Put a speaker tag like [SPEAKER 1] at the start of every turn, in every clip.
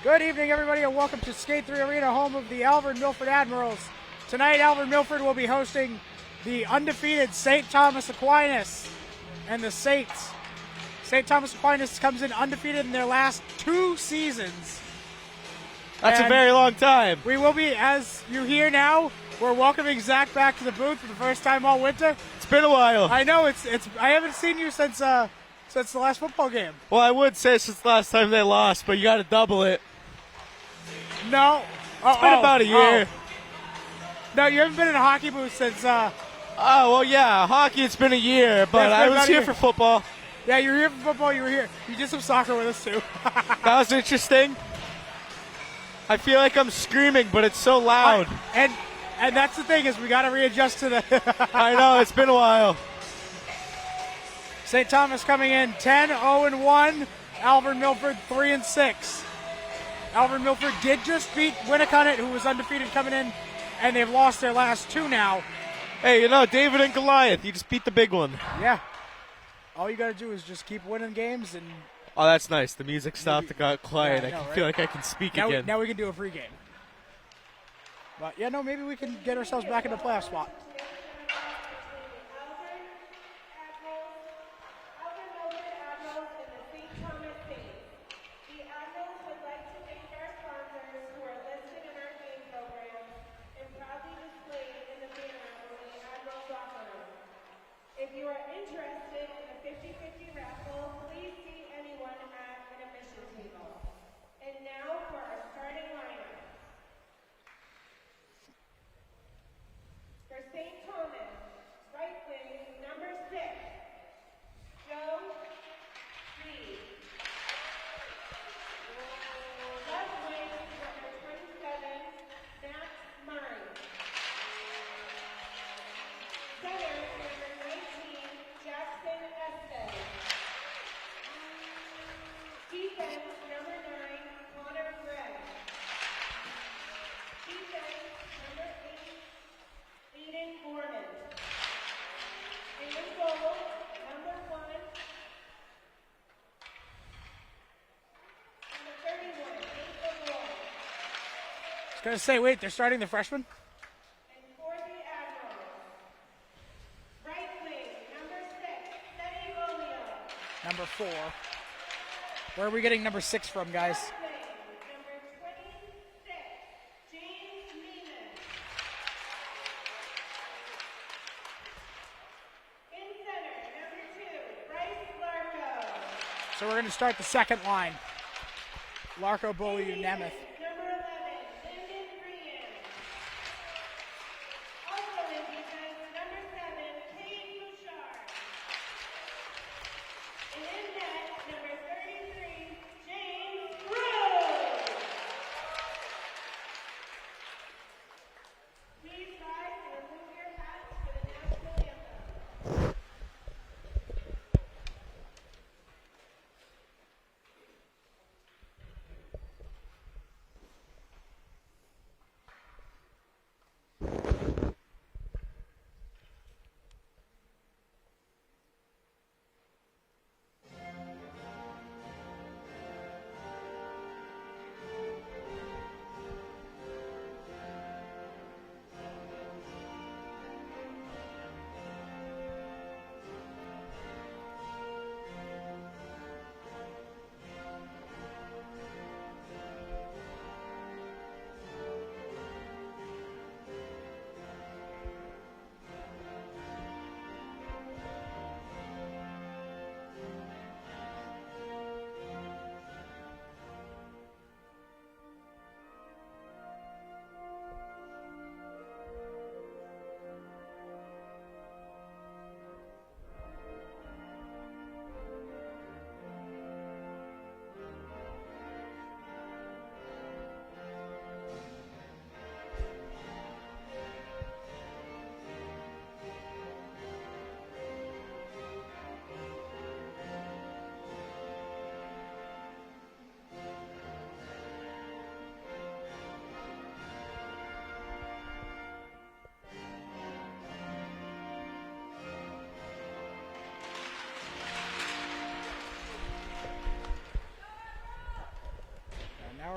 [SPEAKER 1] Good evening, everybody, and welcome to Skate 3 Arena, home of the Alvirne-Milford Admirals. Tonight, Alvirne-Milford will be hosting the undefeated St. Thomas Aquinas and the Saints. St. Thomas Aquinas comes in undefeated in their last 2 seasons.
[SPEAKER 2] That's a very long time.
[SPEAKER 1] We will be, as you hear now, we're welcoming Zach back to the booth for the first time all winter.
[SPEAKER 2] It's been a while.
[SPEAKER 1] I know, I haven't seen you since the last football game.
[SPEAKER 2] Well, I would say since the last time they lost, but you got to double it.
[SPEAKER 1] No.
[SPEAKER 2] It's been about a year.
[SPEAKER 1] No, you haven't been in a hockey booth since...
[SPEAKER 2] Oh, well, yeah. Hockey, it's been a year, but I was here for football.
[SPEAKER 1] Yeah, you were here for football. You were here. You did some soccer with us, too.
[SPEAKER 2] That was interesting. I feel like I'm screaming, but it's so loud.
[SPEAKER 1] And that's the thing is we got to readjust to the...
[SPEAKER 2] I know. It's been a while.
[SPEAKER 1] St. Thomas coming in 10-0-1. Alvirne-Milford 3-6. Alvirne-Milford did just beat Winnicott, who was undefeated coming in, and they've lost their last 2 now.
[SPEAKER 2] Hey, you know, David and Goliath, you just beat the big one.
[SPEAKER 1] Yeah. All you got to do is just keep winning games. And
[SPEAKER 2] oh, that's nice. The music stopped. It got quiet.
[SPEAKER 1] Yeah,
[SPEAKER 2] I feel like I can speak again.
[SPEAKER 1] Now we can do a free game. But, yeah, no, maybe we can get ourselves back in the playoff spot.
[SPEAKER 3] If you are interested in a 50-50 raffle, please see anyone at an admission table. And now for our starting lineup. For St. Thomas, right wing, number 6, Joe Reed. Left wing, number 27, Matt Murray. Center, number 19, Jackson Estes. Defense, number 9, Connor Gregg. Defense, number 8, Aiden Gorman. In goal, number 1, number 31, April Roy.
[SPEAKER 1] I was going to say, wait, they're starting the freshman?
[SPEAKER 3] And for the Admirals, right wing, number 6, Teddy Romeo.
[SPEAKER 1] Number 4. Where are we getting number 6 from, guys?
[SPEAKER 3] Left wing, number 26, James Neiman. In center, number 2, Bryce Larco.
[SPEAKER 1] So we're going to start the second line. Larco, Bully, Nemeth.
[SPEAKER 3] Number 11, Lyndon Brian. Also in defense, number 7, Kane Bouchard. And in net, number 33, James Rose. Please rise and remove your hats for the national anthem.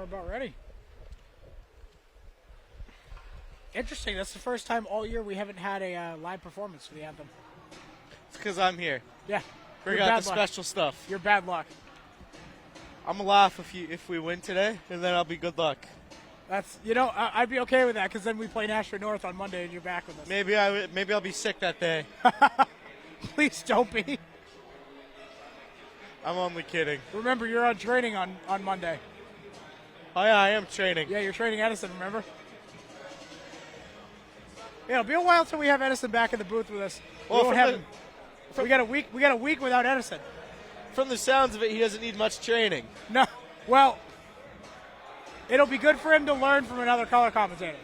[SPEAKER 1] about ready. Interesting. That's the first time all year we haven't had a live performance for the anthem.
[SPEAKER 2] It's because I'm here.
[SPEAKER 1] Yeah.
[SPEAKER 2] Bring
[SPEAKER 1] You're
[SPEAKER 2] out
[SPEAKER 1] bad
[SPEAKER 2] the
[SPEAKER 1] luck.
[SPEAKER 2] special stuff.
[SPEAKER 1] You're bad luck.
[SPEAKER 2] I'm gonna laugh if we win today, and then I'll be good luck.
[SPEAKER 1] That's I'd be okay with that because then we play Nashville North on Monday and you're back with us.
[SPEAKER 2] Maybe I'll be sick that day.
[SPEAKER 1] Please don't be.
[SPEAKER 2] I'm only kidding.
[SPEAKER 1] Remember, you're on training on Monday.
[SPEAKER 2] Oh yeah, I am training.
[SPEAKER 1] Yeah, you're training Edison. Remember? Yeah, it'll be a while until we have Edison back in the booth with us.
[SPEAKER 2] Well,
[SPEAKER 1] we won't have him. We got a week. We got a week without Edison.
[SPEAKER 2] From the sounds of it, he doesn't need much training.
[SPEAKER 1] No. Well, it'll be good for him to learn from another color commentator.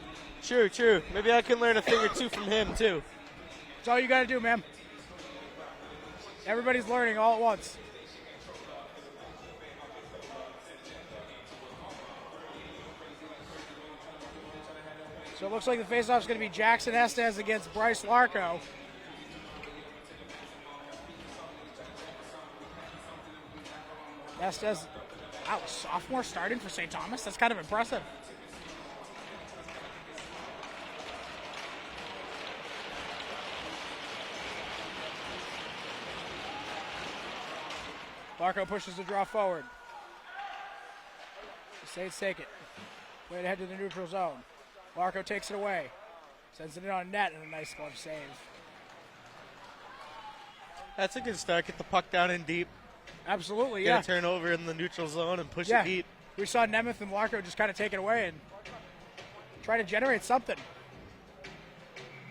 [SPEAKER 2] True. Maybe I can learn a thing or two from him too.
[SPEAKER 1] That's all you got to do, man. Everybody's learning all at once. So it looks like the face-off is going to be Jackson Estes against Bryce Larco. Estes, wow, sophomore starting for St. Thomas. That's kind of impressive. Larco pushes the draw forward. The Saints take it. Play it ahead to the neutral zone. Larco takes it away. Sends it in on net and a nice glove save.
[SPEAKER 2] That's a good start. Get the puck down in deep.
[SPEAKER 1] Absolutely,
[SPEAKER 2] Get
[SPEAKER 1] yeah.
[SPEAKER 2] a turnover in the neutral zone and push
[SPEAKER 1] Yeah.
[SPEAKER 2] it deep.
[SPEAKER 1] We saw Nemeth and Larco just kind of take it away and try to generate something.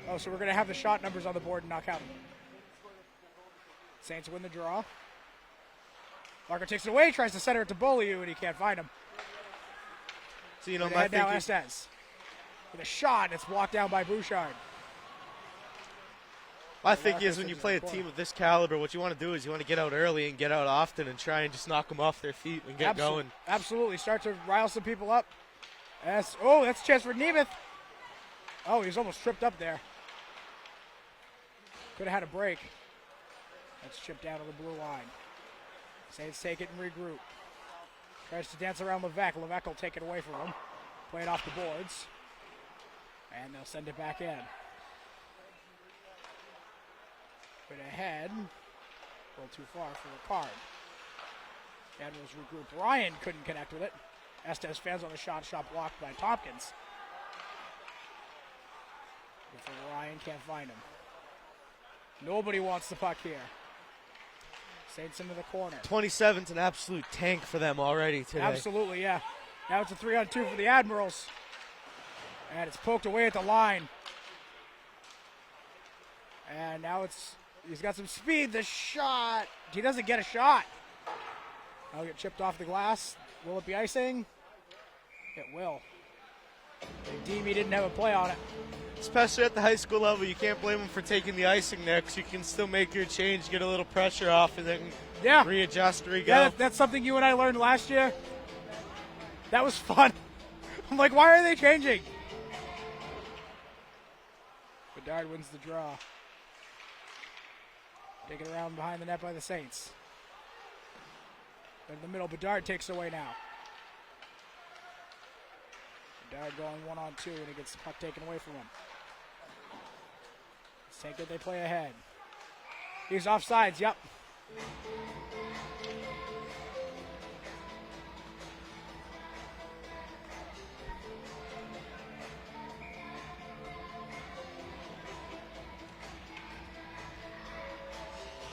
[SPEAKER 1] Oh, so we're going to have the shot numbers on the board and not count them. Saints win the draw. Larco takes it away, tries to center it to Beaulieu, and he can't find him.
[SPEAKER 2] So, my
[SPEAKER 1] Head now
[SPEAKER 2] thinking,
[SPEAKER 1] Estes. With a shot, and it's blocked down by Bouchard.
[SPEAKER 2] my thinking is when you play a team of this caliber, what you want to do is you want to get out early and get out often and try and just knock them off their feet and get going.
[SPEAKER 1] Absolutely. Start to rile some people up. That's a chance for Nemeth. Oh, he's almost tripped up there. Could have had a break. That's chipped down to the blue line. Saints take it and regroup. Tries to dance around Levesque. Levesque will take it away from him. Play it off the boards. And they'll send it back in. Put ahead. A little too far for the card. Admirals regrouped. Ryan couldn't connect with it. Estes fans on the shot blocked by Tompkins. Before Ryan can't find him. Nobody wants the puck here. Saints into the corner.
[SPEAKER 2] 27's an absolute tank for them already today.
[SPEAKER 1] Absolutely, yeah. Now it's a 3-on-2 for the Admirals. And it's poked away at the line. And now he's got some speed. The shot. He doesn't get a shot. Now get chipped off the glass. Will it be icing? It will. They deem he didn't have a play on it.
[SPEAKER 2] Especially at the high school level, you can't blame them for taking the icing there because you can still make your change, get a little pressure off, and then readjust, re-go.
[SPEAKER 1] Yeah, that's something you and I learned last year. That was fun. I'm like, why are they changing? Bedard wins the draw. Taken around behind the net by the Saints. In the middle, Bedard takes away now. Bedard going 1-on-2, and he gets the puck taken away from him. Let's take it, they play ahead. He's offsides, yep.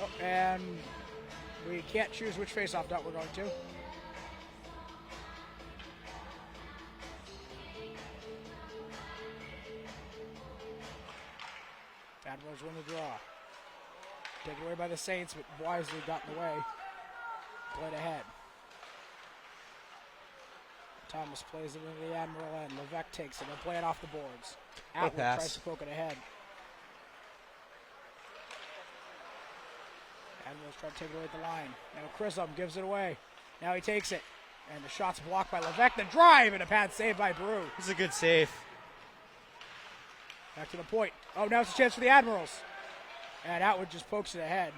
[SPEAKER 1] Oh, and we can't choose which faceoff dot we're going to. Admirals win the draw. Taken away by the Saints, but wisely got in the way. Played ahead. Thomas plays it into the Admiral end. Levesque takes it. They'll play it off the boards. Atwood tries to poke it ahead. Admirals try to take it away at the line. Now Chisholm gives it away. Now he takes it. And the shot's blocked by Levesque. The drive and a pad save by Brew.
[SPEAKER 2] This is a good save.
[SPEAKER 1] Back to the point. Oh, now it's a chance for the Admirals. And Atwood just pokes it ahead.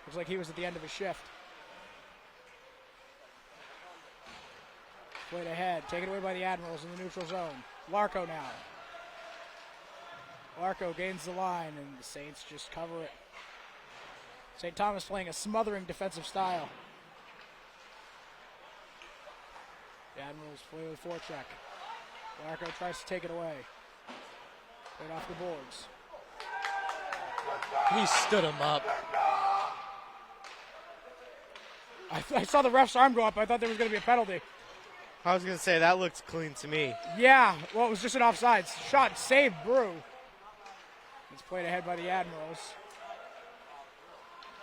[SPEAKER 1] Looks like he was at the end of his shift. Played ahead, taken away by the Admirals in the neutral zone. Larco now. Larco gains the line, and the Saints just cover it. St. Thomas playing a smothering defensive style. The Admirals play with forecheck. Larco tries to take it away. Right off the boards.
[SPEAKER 2] He stood him up.
[SPEAKER 1] I saw the ref's arm go up. I thought there was going to be a penalty.
[SPEAKER 2] I was going to say, that looked clean to me.
[SPEAKER 1] Yeah, well, it was just an offsides. Shot saved Brew. It's played ahead by the Admirals.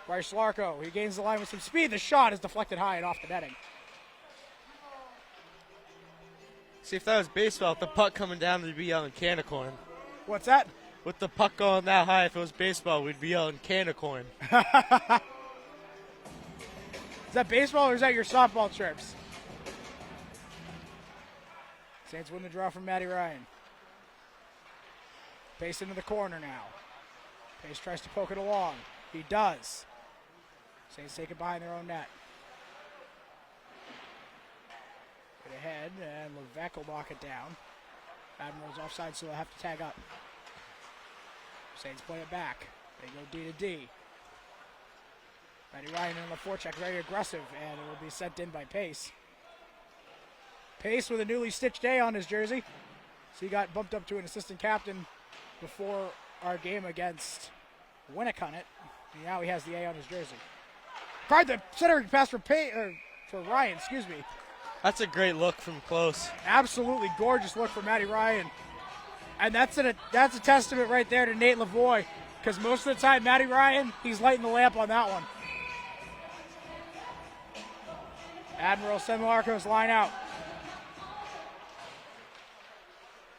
[SPEAKER 1] Bryce Larco, he gains the line with some speed. The shot is deflected high and off the netting.
[SPEAKER 2] See, if that was baseball, with the puck coming down, we'd be yelling can of corn.
[SPEAKER 1] What's that?
[SPEAKER 2] With the puck going that high, if it was baseball, we'd be yelling can of corn.
[SPEAKER 1] Is that baseball or is that your softball trips? Saints win the draw from Matty Ryan. Pace into the corner now. Pace tries to poke it along. He does. Saints take it behind their own net. Get ahead, and Levesque will knock it down. Admirals offside, so they'll have to tag up. Saints play it back. They go D to D. Matty Ryan in the forecheck, very aggressive, and it will be sent in by Pace. Pace with a newly stitched A on his jersey. So he got bumped up to an assistant captain before our game against Winnicott. And now he has the A on his jersey. Tried the center pass for Ryan, excuse me.
[SPEAKER 2] That's a great look from close.
[SPEAKER 1] Absolutely gorgeous look for Matty Ryan. And that's a testament right there to Nate Lavoie, because most of the time, Matty Ryan, he's lighting the lamp on that one. Admiral send Larco's line out.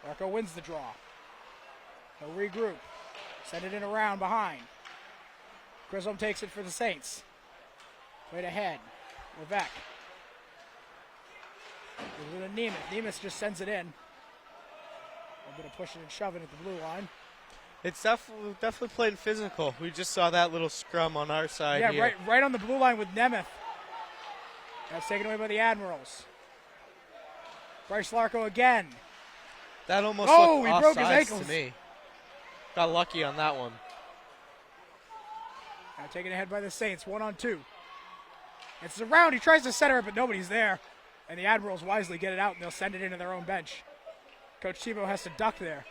[SPEAKER 1] Larco wins the draw. He'll regroup. Send it in around behind. Grissom takes it for the Saints. Right ahead. Levesque. Gives it to Nemeth. Nemeth just sends it in. A bit of pushing and shoving at the blue line.
[SPEAKER 2] It's definitely playing physical. We just saw that little scrum on our side.
[SPEAKER 1] Yeah,
[SPEAKER 2] here.
[SPEAKER 1] right on the blue line with Nemeth. That's taken away by the Admirals. Bryce Larco again.
[SPEAKER 2] That almost
[SPEAKER 1] he
[SPEAKER 2] looked
[SPEAKER 1] broke his
[SPEAKER 2] offsides
[SPEAKER 1] ankles.
[SPEAKER 2] to me. Got lucky on that one.
[SPEAKER 1] Now taken ahead by the Saints, 1-on-2. It's around. He tries to center it, but nobody's there. And the Admirals wisely get it out, and they'll send it into their own bench. Coach Tebow has to duck there.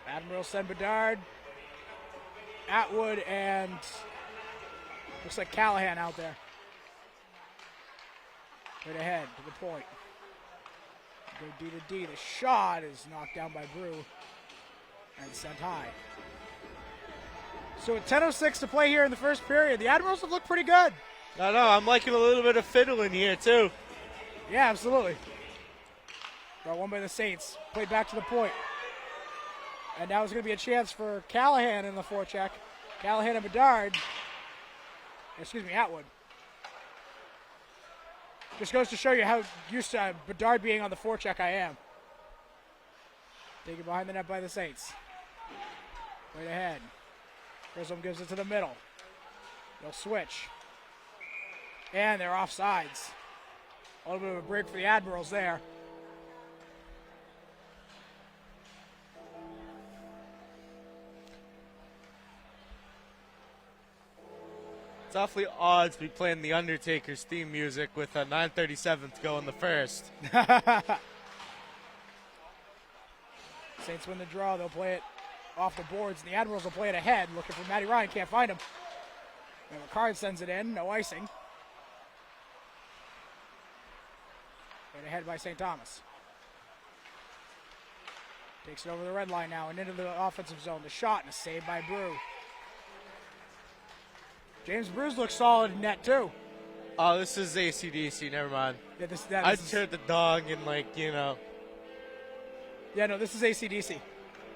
[SPEAKER 1] Admirals send Bedard, Atwood, and looks like Callahan out there. Right ahead to the point. Go D to D. The shot is knocked down by Brew and sent high. So with 10:06 to play here in the first period, the Admirals have looked pretty good.
[SPEAKER 2] I know. I'm liking a little bit of fiddling here, too.
[SPEAKER 1] Yeah, absolutely. Brought one by the Saints. Played back to the point. And now it's going to be a chance for Callahan in the forecheck. Callahan and Bedard. Excuse me, Atwood. Just goes to show you how used to Bedard being on the forecheck I am. Taken behind the net by the Saints. Right ahead. Grissom gives it to the middle. They'll switch. And they're offsides. A little bit of a break for the Admirals there.
[SPEAKER 2] It's awfully odd to be playing the Undertaker's theme music with a 9:37 to go in the first.
[SPEAKER 1] Saints win the draw. They'll play it off the boards, and the Admirals will play it ahead, looking for Matty Ryan. Can't find him. And McCard sends it in. No icing. Right ahead by St. Thomas. Takes it over the red line now and into the offensive zone. The shot and a save by Brew. James Brews looks solid in net, too.
[SPEAKER 2] Oh, this is AC/DC. Never mind.
[SPEAKER 1] Yeah,
[SPEAKER 2] I just heard the dog and, like, you know.
[SPEAKER 1] Yeah, no, this is AC/DC.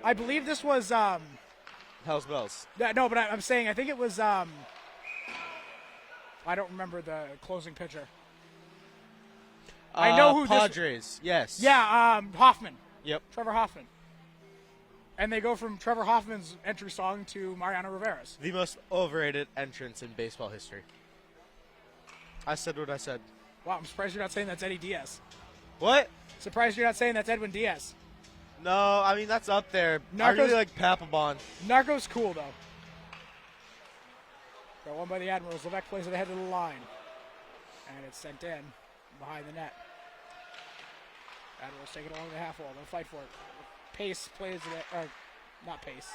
[SPEAKER 1] I believe this was...
[SPEAKER 2] Hell's Bells.
[SPEAKER 1] Yeah, no, but I'm saying I think it was... I don't remember the closing pitcher. I know who
[SPEAKER 2] Padres, yes.
[SPEAKER 1] Yeah, Hoffman.
[SPEAKER 2] Yep.
[SPEAKER 1] Trevor Hoffman. And they go from Trevor Hoffman's entry song to Mariano Rivera's.
[SPEAKER 2] The most overrated entrance in baseball history. I said what I said.
[SPEAKER 1] Wow, I'm surprised you're not saying that's Eddie Diaz.
[SPEAKER 2] What?
[SPEAKER 1] Surprised you're not saying that's Edwin Diaz.
[SPEAKER 2] No, I mean, that's up there. I really like Papelbon.
[SPEAKER 1] Narco's cool, though. Got one by the Admirals. Levesque plays it ahead of the line. And it's sent in behind the net. Admirals take it along the half wall. They'll fight for it. Pace plays it, or not Pace.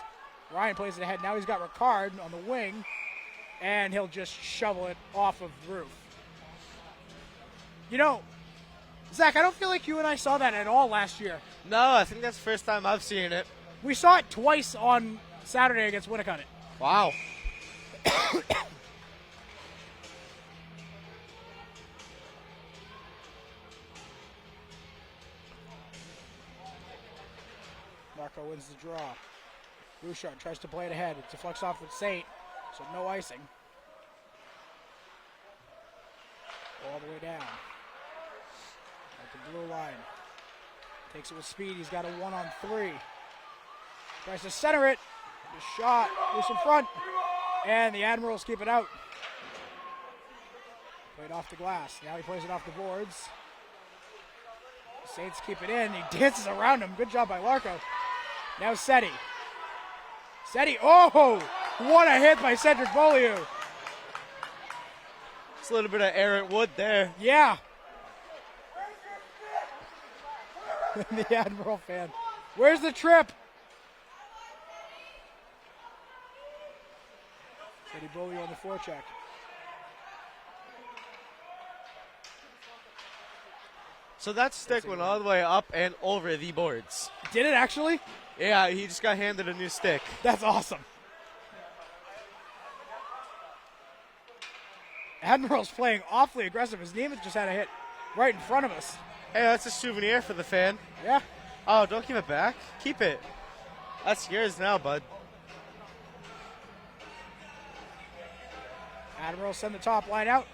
[SPEAKER 1] Ryan plays it ahead. Now he's got Ricard on the wing. And he'll just shovel it off of the roof. You know, Zach, I don't feel like you and I saw that at all last year.
[SPEAKER 2] No, I think that's the first time I've seen it.
[SPEAKER 1] We saw it twice on Saturday against Winnicott.
[SPEAKER 2] Wow.
[SPEAKER 1] Marco wins the draw. Bouchard tries to play it ahead. It deflects off with Saint, so no icing. All the way down. At the blue line. Takes it with speed. He's got a 1-on-3. Tries to center it. The shot loose in front. And the Admirals keep it out. Played off the glass. Now he plays it off the boards. The Saints keep it in. He dances around him. Good job by Larco. Now Seti. Seti. Oh! What a hit by Cedric Beaulieu.
[SPEAKER 2] It's a little bit of errant wood there.
[SPEAKER 1] Yeah. The Admiral fan. Where's the trip? Seti Beaulieu on the forecheck.
[SPEAKER 2] So that stick went all the way up and over the boards.
[SPEAKER 1] Did it actually?
[SPEAKER 2] Yeah, he just got handed a new stick.
[SPEAKER 1] That's awesome. Admiral's playing awfully aggressive. His Neiman just had a hit right in front of us.
[SPEAKER 2] Hey, that's a souvenir for the fan.
[SPEAKER 1] Yeah.
[SPEAKER 2] Oh, don't give it back. Keep it. That's yours now, bud.
[SPEAKER 1] Admirals send the top line out.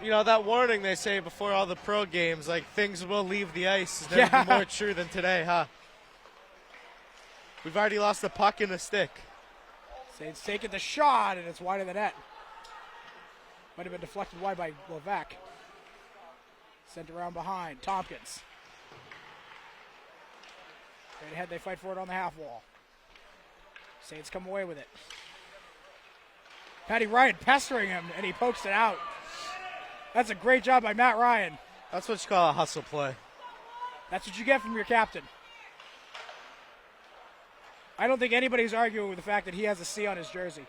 [SPEAKER 2] You know, that warning they say before all the pro games, like things will leave the ice, is never more true than today, huh? We've already lost the puck and the stick.
[SPEAKER 1] Saints taking the shot, and it's wide of the net. Might have been deflected wide by Levesque. Sent around behind. Tompkins. Right ahead, they fight for it on the half wall. Saints come away with it. Patty Ryan pestering him, and he pokes it out. That's a great job by Matt Ryan.
[SPEAKER 2] That's what you call a hustle play.
[SPEAKER 1] That's what you get from your captain. I don't think anybody's arguing with the fact that he has a C on his jersey.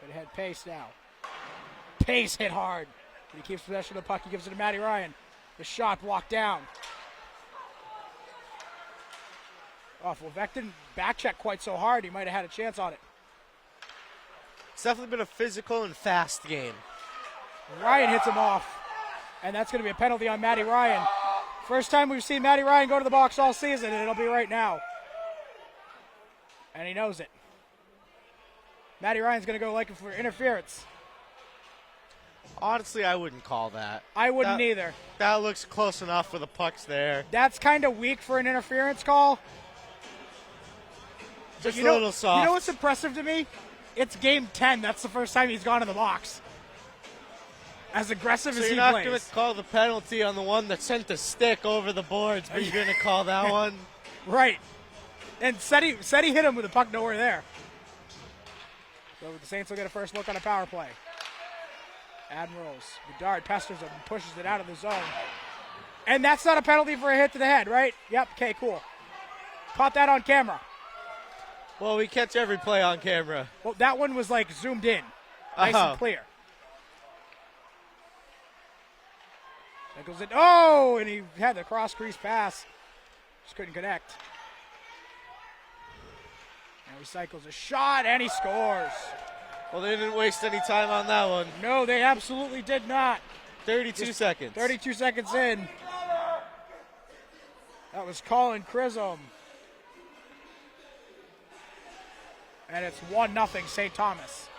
[SPEAKER 1] Right ahead, Pace now. Pace hit hard. He keeps possession of the puck. He gives it to Matty Ryan. The shot blocked down. Oh, if Levesque didn't back check quite so hard, he might have had a chance on it.
[SPEAKER 2] It's definitely been a physical and fast game.
[SPEAKER 1] Ryan hits him off, and that's going to be a penalty on Matty Ryan. First time we've seen Matty Ryan go to the box all season, and it'll be right now. And he knows it. Matty Ryan's going to go like for interference.
[SPEAKER 2] Honestly, I wouldn't call that.
[SPEAKER 1] I wouldn't either.
[SPEAKER 2] That looks close enough for the pucks there.
[SPEAKER 1] That's kind of weak for an interference call.
[SPEAKER 2] Just a little soft.
[SPEAKER 1] You know what's impressive to me? It's game 10. That's the first time he's gone in the box. As aggressive as he plays.
[SPEAKER 2] So you're not going to call the penalty on the one that sent the stick over the boards, but you're going to call that one?
[SPEAKER 1] Right. And Seti hit him with the puck nowhere there. So the Saints will get a first look on a power play. Admirals. Bedard pesters him and pushes it out of the zone. And that's not a penalty for a hit to the head, right? Yep. Okay, cool. Caught that on camera.
[SPEAKER 2] Well, we catch every play on camera.
[SPEAKER 1] Well, that one was like zoomed in. Nice and clear. That goes in. Oh, and he had the cross crease pass. Just couldn't connect. Now he cycles a shot, and he scores.
[SPEAKER 2] Well, they didn't waste any time on that one.
[SPEAKER 1] No, they absolutely did not.
[SPEAKER 2] 32 seconds.
[SPEAKER 1] 32 seconds in. That was Colin Chisholm. And it's 1-0 St. Thomas.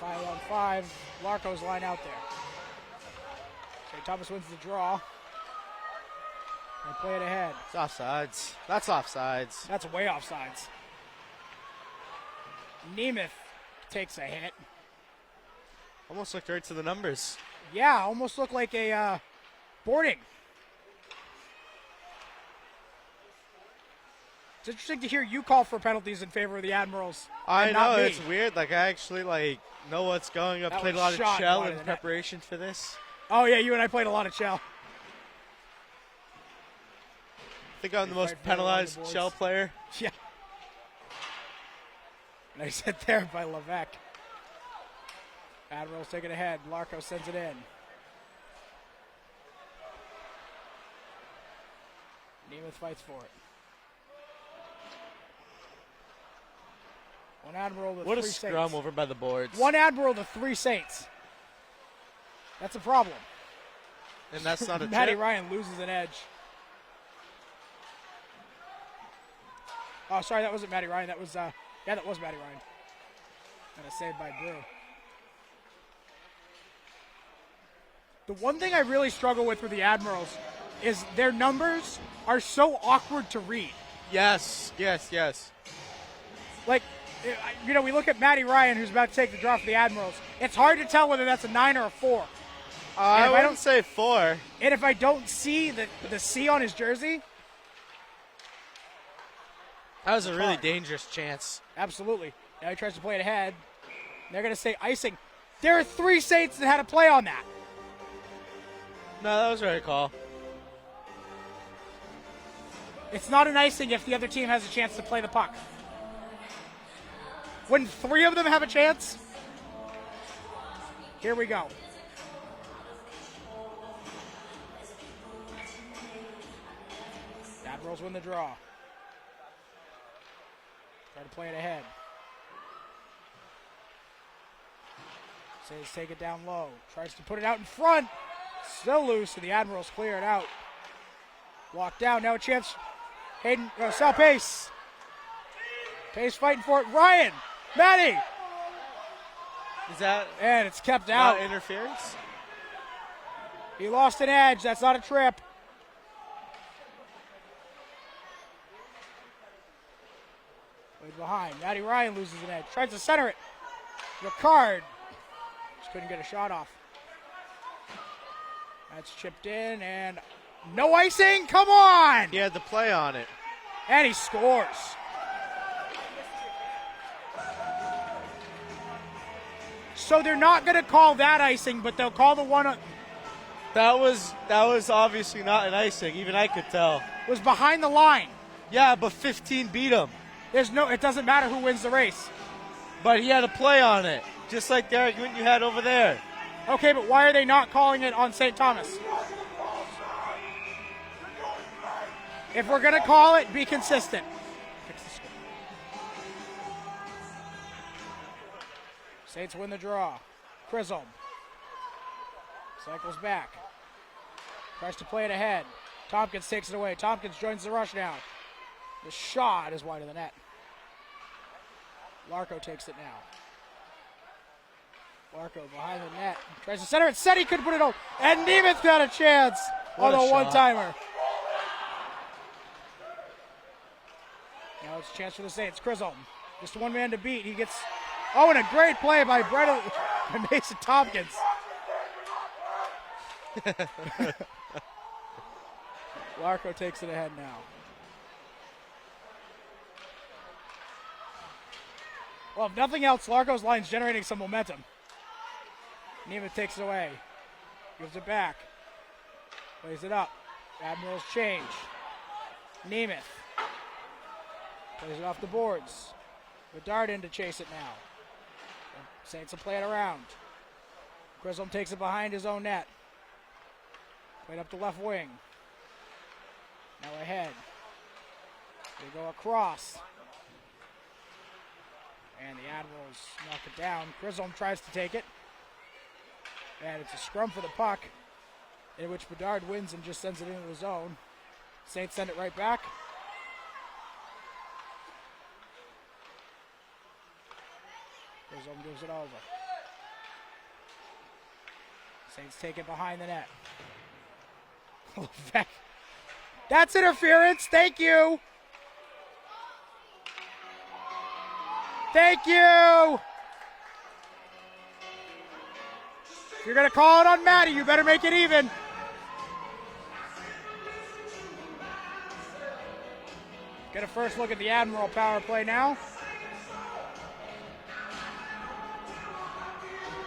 [SPEAKER 1] 5 on 5. Larco's line out there. St. Thomas wins the draw. They play it ahead.
[SPEAKER 2] It's offsides. That's offsides.
[SPEAKER 1] That's way offsides. Nemeth takes a hit.
[SPEAKER 2] Almost looked right to the numbers.
[SPEAKER 1] Yeah, almost looked like a boarding. It's interesting to hear you call for penalties in favor of the Admirals.
[SPEAKER 2] I know,
[SPEAKER 1] me.
[SPEAKER 2] it's weird. Like, I actually, know what's going on.
[SPEAKER 1] That
[SPEAKER 2] Played a
[SPEAKER 1] was
[SPEAKER 2] lot of
[SPEAKER 1] shot
[SPEAKER 2] shell
[SPEAKER 1] wide
[SPEAKER 2] in
[SPEAKER 1] of the net.
[SPEAKER 2] preparation for this.
[SPEAKER 1] Oh, yeah, you and I played a lot of shell.
[SPEAKER 2] I think I'm the most
[SPEAKER 1] Right there along the
[SPEAKER 2] penalized
[SPEAKER 1] boards.
[SPEAKER 2] shell player.
[SPEAKER 1] Yeah. Nice hit there by Levesque. Admirals take it ahead. Larco sends it in. Nemeth fights for it. One Admiral to
[SPEAKER 2] What a
[SPEAKER 1] three
[SPEAKER 2] scrum
[SPEAKER 1] Saints.
[SPEAKER 2] over by the boards.
[SPEAKER 1] One Admiral to 3 Saints. That's a problem.
[SPEAKER 2] And that's not a
[SPEAKER 1] Matty
[SPEAKER 2] chip.
[SPEAKER 1] Ryan loses an edge. Oh, sorry, that wasn't Matty Ryan. That was, that was Matty Ryan. And a save by Brew. The one thing I really struggle with the Admirals is their numbers are so awkward to read.
[SPEAKER 2] Yes.
[SPEAKER 1] Like, we look at Matty Ryan, who's about to take the draw for the Admirals. It's hard to tell whether that's a 9 or a 4.
[SPEAKER 2] I wouldn't say 4.
[SPEAKER 1] And if I don't see the C on his jersey,
[SPEAKER 2] That was a really
[SPEAKER 1] hard.
[SPEAKER 2] dangerous chance.
[SPEAKER 1] absolutely. Now he tries to play it ahead. They're going to say icing. There are 3 Saints that had a play on that.
[SPEAKER 2] No, that was the right call.
[SPEAKER 1] It's not an icing if the other team has a chance to play the puck. When 3 of them have a chance, here we go. Admirals win the draw. Try to play it ahead. Says take it down low. Tries to put it out in front. Still loose, and the Admirals clear it out. Walk down. Now a chance. Hayden, Sal Pace. Pace fighting for it. Ryan. Matty.
[SPEAKER 2] Is that
[SPEAKER 1] And it's kept out.
[SPEAKER 2] not interference?
[SPEAKER 1] He lost an edge. That's not a trip. Played behind. Matty Ryan loses an edge. Tries to center it. Ricard. Just couldn't get a shot off. That's chipped in and no icing. Come on.
[SPEAKER 2] He had the play on it.
[SPEAKER 1] And he scores. So they're not going to call that icing, but they'll call the one
[SPEAKER 2] That was obviously not an icing. Even I could tell.
[SPEAKER 1] was behind the line.
[SPEAKER 2] Yeah, but 15 beat him.
[SPEAKER 1] It doesn't matter who wins the race.
[SPEAKER 2] But he had a play on it, just like the argument you had over there.
[SPEAKER 1] Okay, but why are they not calling it on St. Thomas? If we're going to call it, be consistent. Fix the score. Saints win the draw. Chisholm cycles back. Tries to play it ahead. Tompkins takes it away. Tompkins joins the rush now. The shot is wide of the net. Larco takes it now. Larco behind the net. Tries to center it. Said he could put it over. And Nemeth got a chance
[SPEAKER 2] What
[SPEAKER 1] on
[SPEAKER 2] a
[SPEAKER 1] a
[SPEAKER 2] shot.
[SPEAKER 1] one-timer. Now it's a chance for the Saints. Chisholm. Just one man to beat. He gets... Oh, and a great play by Mason Tompkins. Larco takes it ahead now. Well, if nothing else, Larco's line's generating some momentum. Nemeth takes it away. Gives it back. Plays it up. Admirals change. Nemeth. Plays it off the boards. Bedard in to chase it now. Saints will play it around. Chisholm takes it behind his own net. Played up the left wing. Now ahead. They go across. And the Admirals knock it down. Chisholm tries to take it. And it's a scrum for the puck, in which Bedard wins and just sends it into the zone. Saints send it right back. Chisholm gives it over. Saints take it behind the net. Levesque. That's interference. Thank you. Thank you. If you're going to call it on Maddie, you better make it even. Get a first look at the Admiral power play now.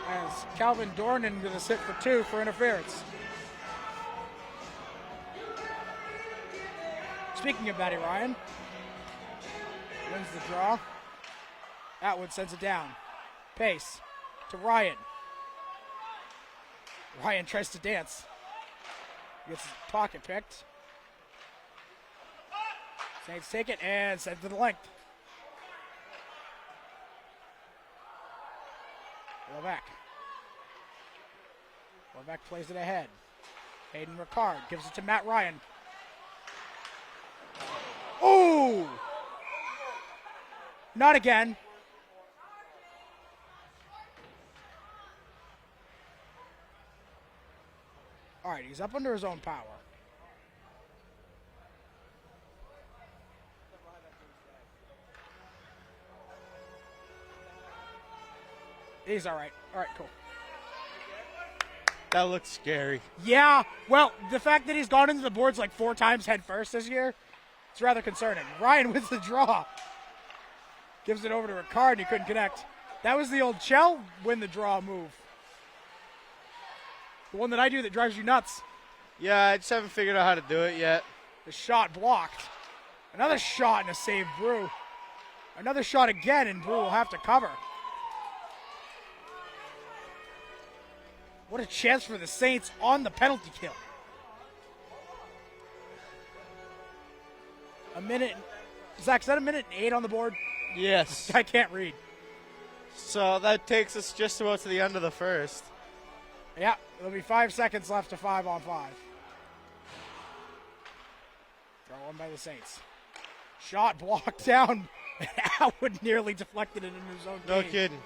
[SPEAKER 1] As Calvin Dornan going to sit for 2 for interference. Speaking of Matty Ryan, wins the draw. Atwood sends it down. Pace to Ryan. Ryan tries to dance. Gets his pocket picked. Saints take it and send it to the length. Levesque plays it ahead. Hayden Ricard gives it to Matt Ryan. Ooh! Not again. All right, he's up under his own power. He's all right. All right, cool.
[SPEAKER 2] That looks scary.
[SPEAKER 1] Yeah, well, the fact that he's gone into the boards like 4 times head first this year, it's rather concerning. Ryan wins the draw. Gives it over to Ricard, and he couldn't connect. That was the old Chell win the draw move. The one that I do that drives you nuts.
[SPEAKER 2] Yeah, I just haven't figured out how to do it yet.
[SPEAKER 1] The shot blocked. Another shot and a save, Brew. Another shot again, and Brew will have to cover. What a chance for the Saints on the penalty kill. A minute. Zach, is that a minute and 8 on the board?
[SPEAKER 2] Yes.
[SPEAKER 1] I can't read.
[SPEAKER 2] So that takes us just about to the end of the first.
[SPEAKER 1] Yeah, there'll be 5 seconds left to 5-on-5. Throw one by the Saints. Shot blocked down. Atwood nearly deflected it into his own
[SPEAKER 2] No
[SPEAKER 1] game.
[SPEAKER 2] kidding.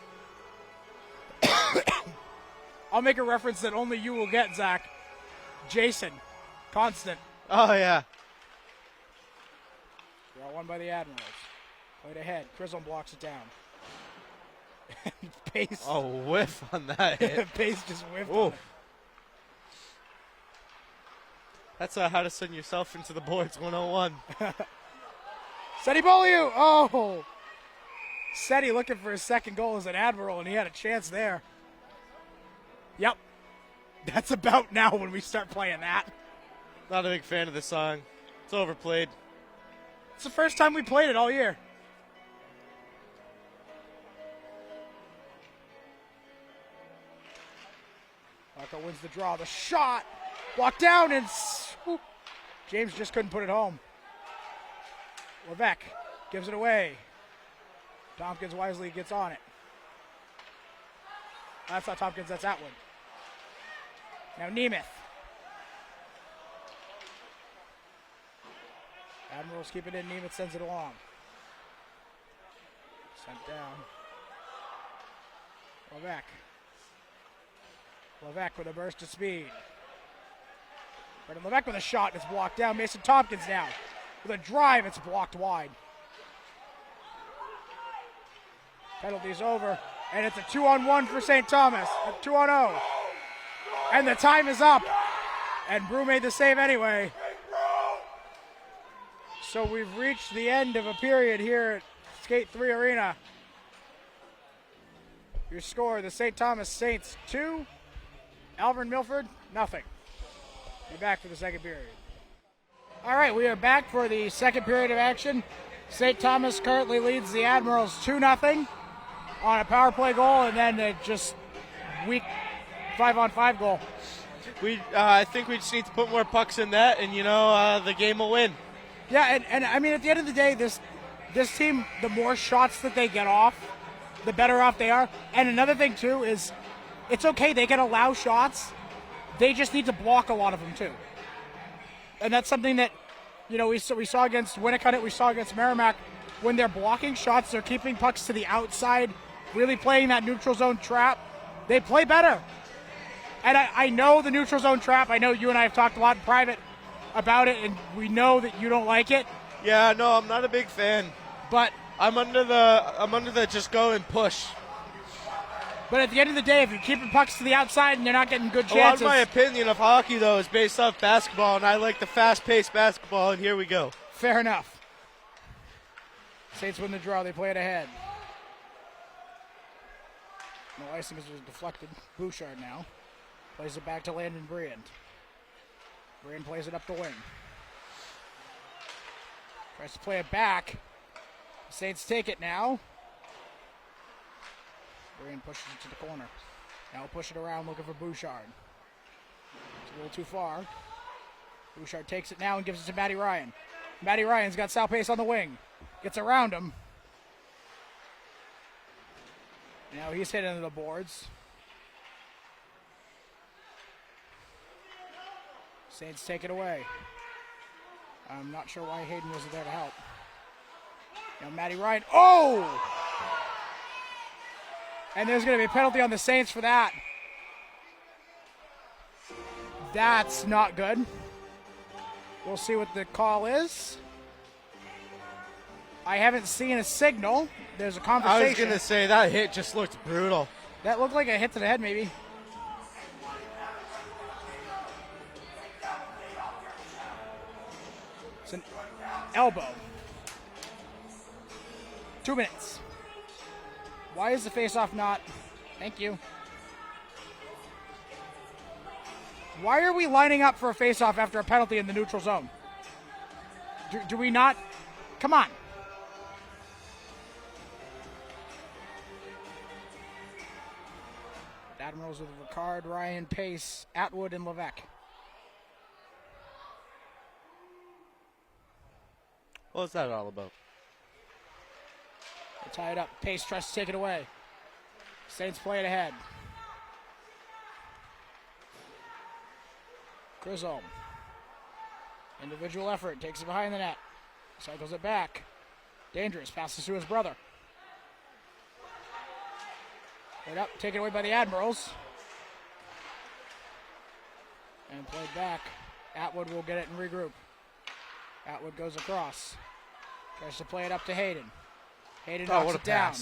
[SPEAKER 1] I'll make a reference that only you will get, Zach. Jason. Constant.
[SPEAKER 2] Oh, yeah.
[SPEAKER 1] Draw one by the Admirals. Played ahead. Chisholm blocks it down. Pace.
[SPEAKER 2] Oh, whiff on that hit.
[SPEAKER 1] Pace just whiffed
[SPEAKER 2] Ooh.
[SPEAKER 1] on it.
[SPEAKER 2] That's how to send yourself into the boards 101.
[SPEAKER 1] Seti Beaulieu. Oh. Seti looking for his second goal as an Admiral, and he had a chance there. Yep. That's about now when we start playing that.
[SPEAKER 2] Not a big fan of this song. It's overplayed.
[SPEAKER 1] It's the first time we played it all year. Marco wins the draw. The shot. Blocked down and swoop. James just couldn't put it home. Levesque gives it away. Tompkins wisely gets on it. That's not Tompkins, that's Atwood. Now Nemeth. Admirals keep it in, Nemeth sends it along. Sent down. Levesque with a burst of speed. Brendan Levesque with a shot, and it's blocked down. Mason Tompkins now. With a drive, it's blocked wide. Penalty's over, and it's a 2-on-1 for St. Thomas. A 2-on-0. And the time is up. And Brew made the save anyway. So we've reached the end of a period here at Skate 3 Arena. Your score, the St. Thomas Saints 2, Alvirne-Milford, nothing. Be back for the second period. All right, we are back for the second period of action. St. Thomas currently leads the Admirals 2-0 on a power play goal, and then just weak 5-on-5 goal.
[SPEAKER 2] I think we just need to put more pucks in that, and the game will win.
[SPEAKER 1] Yeah, and I mean, at the end of the day, this team, the more shots that they get off, the better off they are. And another thing too is, it's okay, they can allow shots. They just need to block a lot of them too. And that's something that, we saw against Winnicott, we saw against Merrimack. When they're blocking shots, they're keeping pucks to the outside, really playing that neutral zone trap. They play better. And I know the neutral zone trap. I know you and I have talked a lot in private about it, and we know that you don't like it.
[SPEAKER 2] Yeah, no, I'm not a big fan.
[SPEAKER 1] But
[SPEAKER 2] I'm under the just go and push.
[SPEAKER 1] But at the end of the day, if you're keeping pucks to the outside and they're not getting good
[SPEAKER 2] A lot
[SPEAKER 1] chances.
[SPEAKER 2] of my opinion of hockey, though, is based off basketball, and I like the fast-paced basketball, and here we go.
[SPEAKER 1] Fair enough. Saints win the draw. They play it ahead. No icing is deflected. Bouchard now plays it back to Landon Briand. Briand plays it up the wing. Tries to play it back. Saints take it now. Briand pushes it to the corner. Now push it around looking for Bouchard. It's a little too far. Bouchard takes it now and gives it to Matty Ryan. Matty Ryan's got Sal Pace on the wing. Gets around him. Now he's hit into the boards. Saints take it away. I'm not sure why Hayden wasn't there to help. Now Matty Ryan. Oh! And there's going to be a penalty on the Saints for that. That's not good. We'll see what the call is. I haven't seen a signal. There's a conversation.
[SPEAKER 2] I was going to say, that hit just looked brutal.
[SPEAKER 1] That looked like a hit to the head, maybe. It's an elbow. 2 minutes. Why is the face-off not? Thank you. Why are we lining up for a face-off after a penalty in the neutral zone? Do we not? Come on. Admirals with Ricard, Ryan, Pace, Atwood, and Levesque.
[SPEAKER 2] What's that all about?
[SPEAKER 1] They tie it up. Pace tries to take it away. Saints play it ahead. Grisholm. Individual effort. Takes it behind the net. Cycles it back. Dangerous. Passes to his brother. Right up. Taken away by the Admirals. And played back. Atwood will get it and regroup. Atwood goes across. Tries to play it up to Hayden. Hayden knocks it down.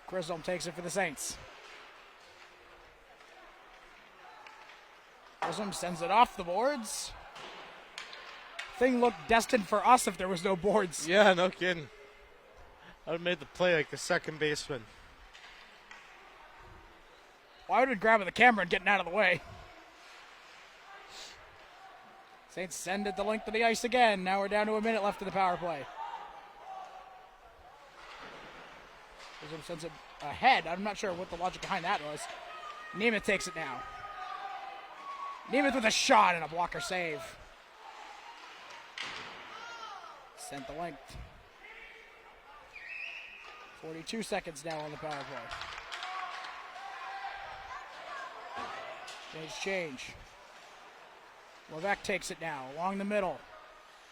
[SPEAKER 1] Grisholm takes it for the Saints. Grisholm sends it off the boards. Thing looked destined for us if there was no boards.
[SPEAKER 2] Yeah, no kidding. I would have made the play like the second baseman.
[SPEAKER 1] Well, I would have been grabbing the camera and getting out of the way. Saints send it the length of the ice again. Now we're down to a minute left of the power play. Grisholm sends it ahead. I'm not sure what the logic behind that was. Nemeth takes it now. Nemeth with a shot and a blocker save. Sent the length. 42 seconds now on the power play. Change. Levesque takes it now along the middle.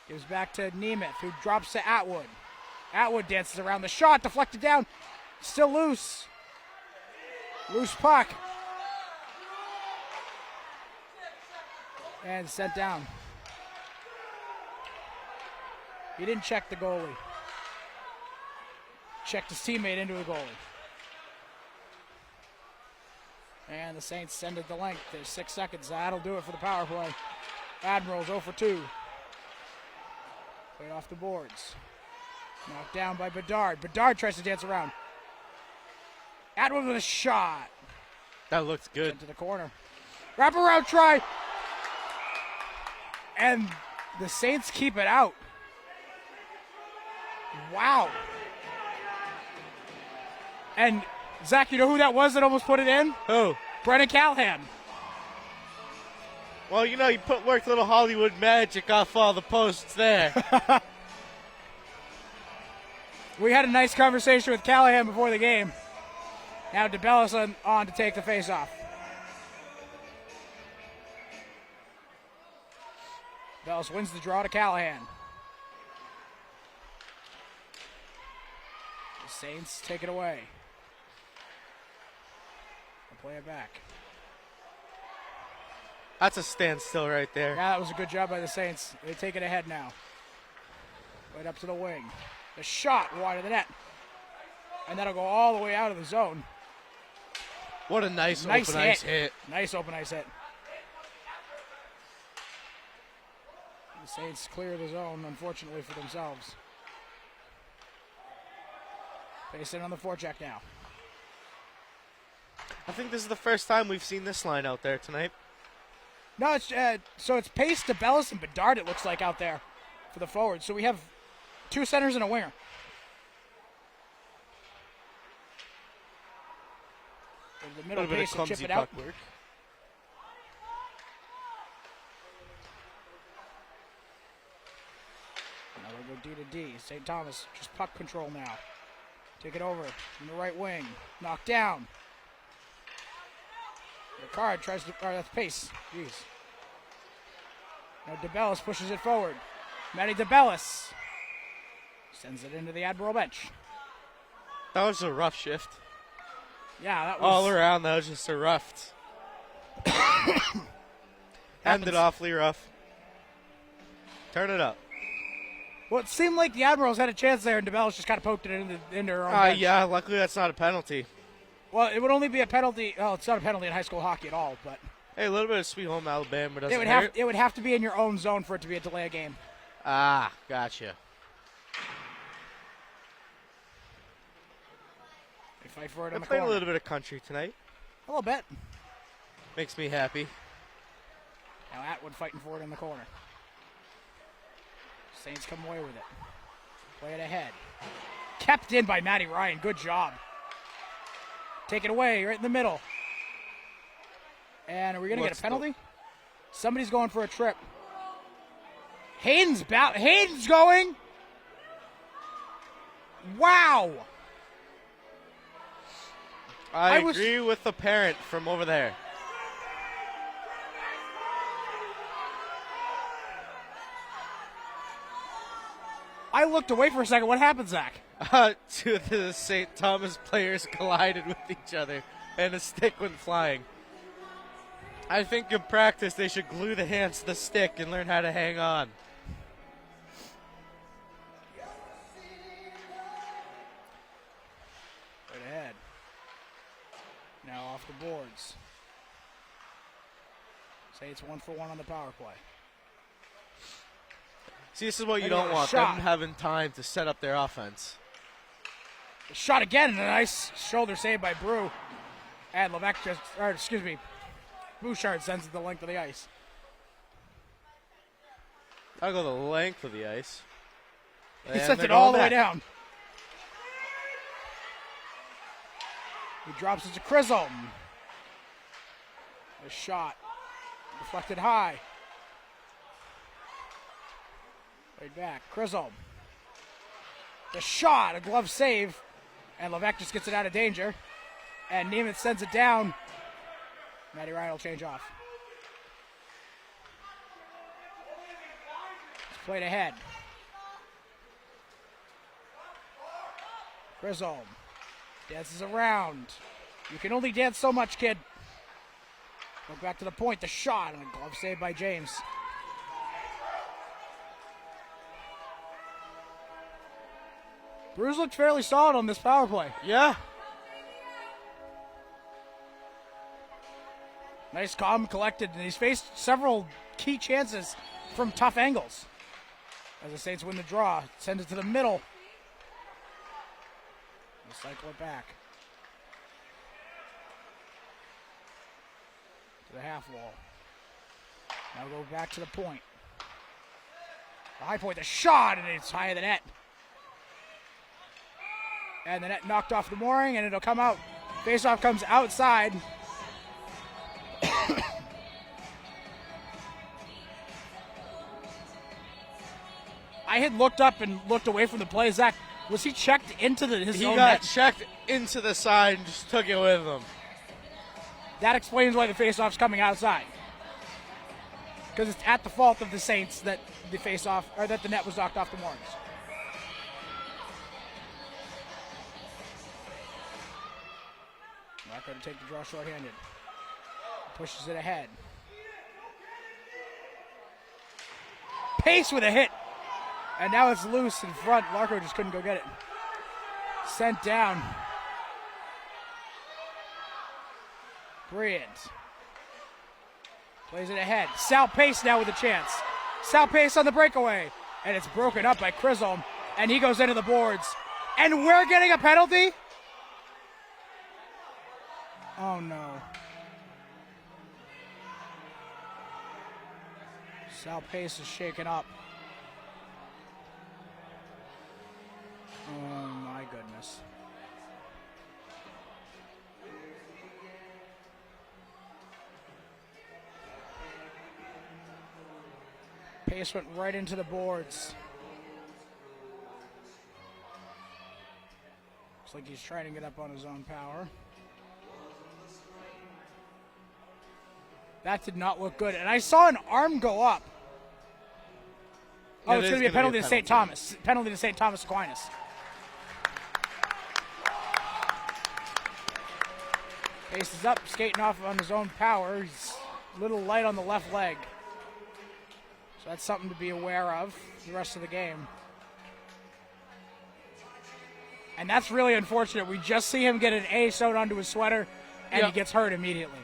[SPEAKER 1] Gives back to Nemeth, who drops to Atwood. Atwood dances around the shot, deflected down. Still loose. Loose puck. And sent down. He didn't check the goalie. Checked his teammate into the goalie. And the Saints send it the length. There's 6 seconds. That'll do it for the power play. Admirals 0 for 2. Played off the boards. Knocked down by Bedard. Bedard tries to dance around. Atwood with a shot.
[SPEAKER 2] That looks good.
[SPEAKER 1] Into the corner. Wraparound try. And the Saints keep it out. Wow. And Zach, you know who that was that almost put it in?
[SPEAKER 2] Who?
[SPEAKER 1] Brennan Callahan.
[SPEAKER 2] Well, you know, you worked a little Hollywood magic off all the posts there.
[SPEAKER 1] We had a nice conversation with Callahan before the game. Now DeBellis on to take the face-off. Bellis wins the draw to Callahan. The Saints take it away. play it back.
[SPEAKER 2] That's a standstill right there.
[SPEAKER 1] Yeah, that was a good job by the Saints. They take it ahead now. Right up to the wing. The shot wide of the net. And that'll go all the way out of the zone.
[SPEAKER 2] What a nice open ice hit.
[SPEAKER 1] Nice open ice hit. The Saints clear the zone, unfortunately for themselves. Facing on the forecheck now.
[SPEAKER 2] I think this is the first time we've seen this line out there tonight.
[SPEAKER 1] No, it's so it's Pace, DeBellis, and Bedard, it looks like, out there for the forwards. So we have 2 centers and a winger. In the middle, Pace will chip it out.
[SPEAKER 2] Work.
[SPEAKER 1] Now we'll go D to D. St. Thomas, just puck control now. Take it over from the right wing. Knocked down. Ricard tries to, that's Pace. Jeez. Now DeBellis pushes it forward. Matty DeBellis sends it into the Admiral bench.
[SPEAKER 2] That was a rough shift.
[SPEAKER 1] Yeah, that was.
[SPEAKER 2] All around, that was just a rough. Ended awfully rough. Turn it up.
[SPEAKER 1] Well, it seemed like the Admirals had a chance there, and DeBellis just kind of poked it into her own bench.
[SPEAKER 2] Yeah, luckily that's not a penalty.
[SPEAKER 1] Well, it would only be a penalty. Well, it's not a penalty in high school hockey at all, but
[SPEAKER 2] hey, a little bit of Sweet Home Alabama doesn't
[SPEAKER 1] hurt. It would have to be in your own zone for it to be a delay of game.
[SPEAKER 2] Ah, gotcha.
[SPEAKER 1] They fight for it
[SPEAKER 2] I
[SPEAKER 1] in the
[SPEAKER 2] played
[SPEAKER 1] corner.
[SPEAKER 2] a little bit of country tonight.
[SPEAKER 1] A little bit.
[SPEAKER 2] Makes me happy.
[SPEAKER 1] Now Atwood fighting for it in the corner. Saints come away with it. Play it ahead. Kept in by Matty Ryan. Good job. Take it away right in the middle. And are we going to get a penalty? Somebody's going for a trip. Hayden's going. Wow.
[SPEAKER 2] I agree with the parent from over there.
[SPEAKER 1] I looked away for a second. What happened, Zach?
[SPEAKER 2] 2 of the St. Thomas players collided with each other, and a stick went flying. I think in practice they should glue the hands to the stick and learn how to hang on.
[SPEAKER 1] Right ahead. Now off the boards. Say it's 1 for 1 on the power play.
[SPEAKER 2] See, this is what you don't want, them having time to set up their offense.
[SPEAKER 1] Shot again, and a nice shoulder save by Brew. And Levesque Bouchard sends it the length of the ice.
[SPEAKER 2] I'll go the length of the ice.
[SPEAKER 1] He sends it all the way down. He drops it to Chisholm. A shot. Deflected high. Right back. Chisholm. The shot. A glove save. And Levesque just gets it out of danger. And Neiman sends it down. Matty Ryan will change off. It's played ahead. Chisholm dances around. You can only dance so much, kid. Go back to the point. The shot and a glove save by James. Bruce looked fairly solid on this power play.
[SPEAKER 2] Yeah.
[SPEAKER 1] Nice, calm, collected, and he's faced several key chances from tough angles. As the Saints win the draw, send it to the middle. We'll cycle it back. To the half wall. Now go back to the point. The high point, the shot, and it's high of the net. And the net knocked off the mooring, and it'll come out. Faceoff comes outside. I had looked up and looked away from the play. Zach, was he checked into his own net?
[SPEAKER 2] He got checked into the side and just took it with him.
[SPEAKER 1] That explains why the faceoff's coming outside. Because it's at the fault of the Saints that the faceoff, or that the net was knocked off the moorings. Larko to take the draw shorthanded. Pushes it ahead. Pace with a hit. And now it's loose in front. Larko just couldn't go get it. Sent down. Brilliant. Plays it ahead. Sal Pace now with a chance. Sal Pace on the breakaway. And it's broken up by Chisholm. And he goes into the boards. And we're getting a penalty? Oh no. Sal Pace is shaken up. Oh my goodness. Pace went right into the boards. Looks like he's trying to get up on his own power. That did not look good. And I saw an arm go up. Oh, it's going to be a penalty to St. Thomas. Penalty to St. Thomas Aquinas. Pace is up, skating off on his own power. He's a little light on the left leg. So that's something to be aware of the rest of the game. And that's really unfortunate. We just see him get an A sewn onto his sweater, and he gets hurt immediately.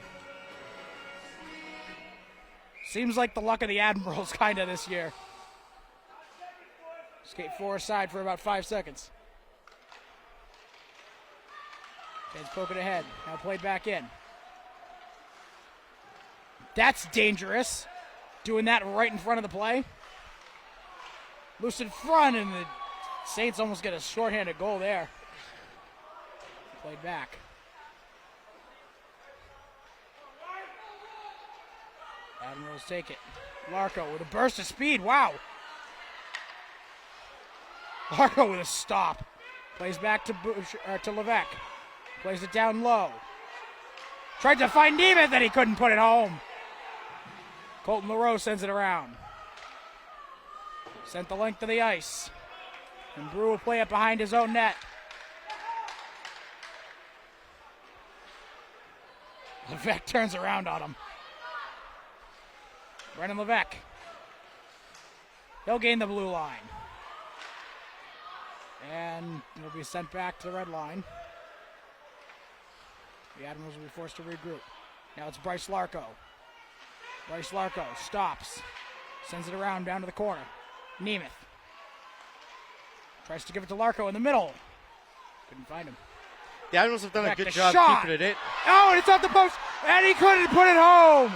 [SPEAKER 1] Seems like the luck of the Admirals kind of this year. Skate 4 aside for about 5 seconds. He's poking ahead. Now played back in. That's dangerous. Doing that right in front of the play. Loose in front, and the Saints almost get a shorthanded goal there. Played back. Admirals take it. Larko with a burst of speed. Wow. Larko with a stop. Plays back to Levesque. Plays it down low. Tried to find Nemeth, and he couldn't put it home. Colton LaRoe sends it around. Sent the length of the ice. And Brew will play it behind his own net. Levesque turns around on him. Brennan Levesque. He'll gain the blue line. And it'll be sent back to the red line. The Admirals will be forced to regroup. Now it's Bryce Larko. Bryce Larko stops. Sends it around down to the corner. Nemeth. Tries to give it to Larko in the middle. Couldn't find him.
[SPEAKER 2] The Admirals have done
[SPEAKER 1] Back
[SPEAKER 2] a good
[SPEAKER 1] to
[SPEAKER 2] job
[SPEAKER 1] shot.
[SPEAKER 2] keeping it in.
[SPEAKER 1] Oh, and it's off the post. And he couldn't put it home.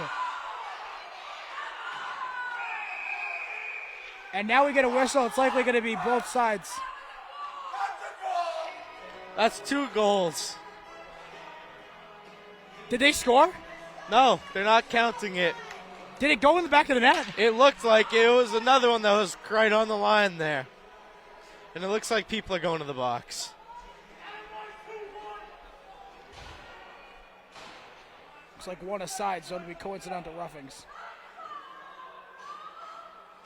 [SPEAKER 1] And now we get a whistle. It's likely going to be both sides.
[SPEAKER 2] That's 2 goals.
[SPEAKER 1] Did they score?
[SPEAKER 2] No, they're not counting it.
[SPEAKER 1] Did it go in the back of the net?
[SPEAKER 2] It looked like it was another one that was right on the line there. And it looks like people are going to the box.
[SPEAKER 1] Looks like one aside, so it'll be coincidental roughings.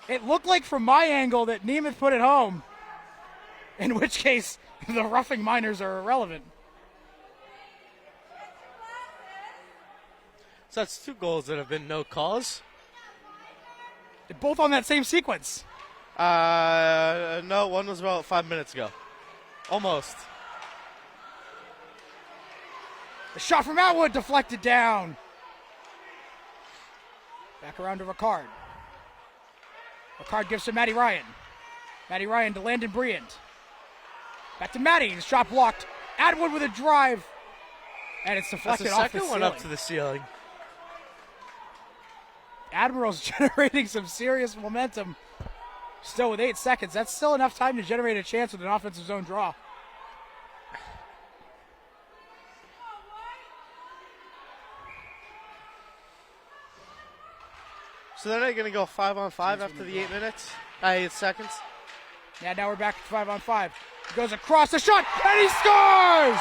[SPEAKER 1] It looked like from my angle that Nemeth put it home. In which case, the roughing minors are irrelevant.
[SPEAKER 2] So that's 2 goals that have been no calls.
[SPEAKER 1] They're both on that same sequence.
[SPEAKER 2] No, one was about 5 minutes ago. Almost.
[SPEAKER 1] The shot from Atwood deflected down. Back around to Ricard. Ricard gives to Matty Ryan. Matty Ryan to Landon Bryant. Back to Matty. His shot blocked. Atwood with a drive. And it's deflected off the ceiling.
[SPEAKER 2] That's the second one up to the ceiling.
[SPEAKER 1] Admirals generating some serious momentum. Still with 8 seconds. That's still enough time to generate a chance with an offensive zone draw.
[SPEAKER 2] So they're not going to go 5-on-5 after the 8 minutes? 8 seconds?
[SPEAKER 1] Yeah, now we're back to 5-on-5. He goes across the shot, and he scores!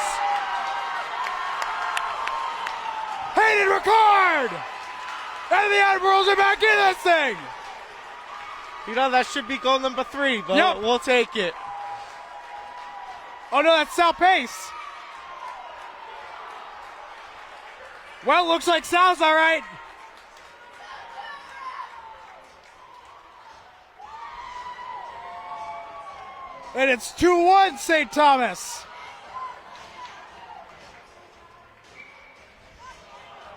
[SPEAKER 1] Hayden Ricard! And the Admirals are back in this thing!
[SPEAKER 2] You know, that should be goal number 3, but we'll take it.
[SPEAKER 1] Oh, no, that's Sal Pace. Well, looks like Sal's all right. And it's 2-1 St. Thomas.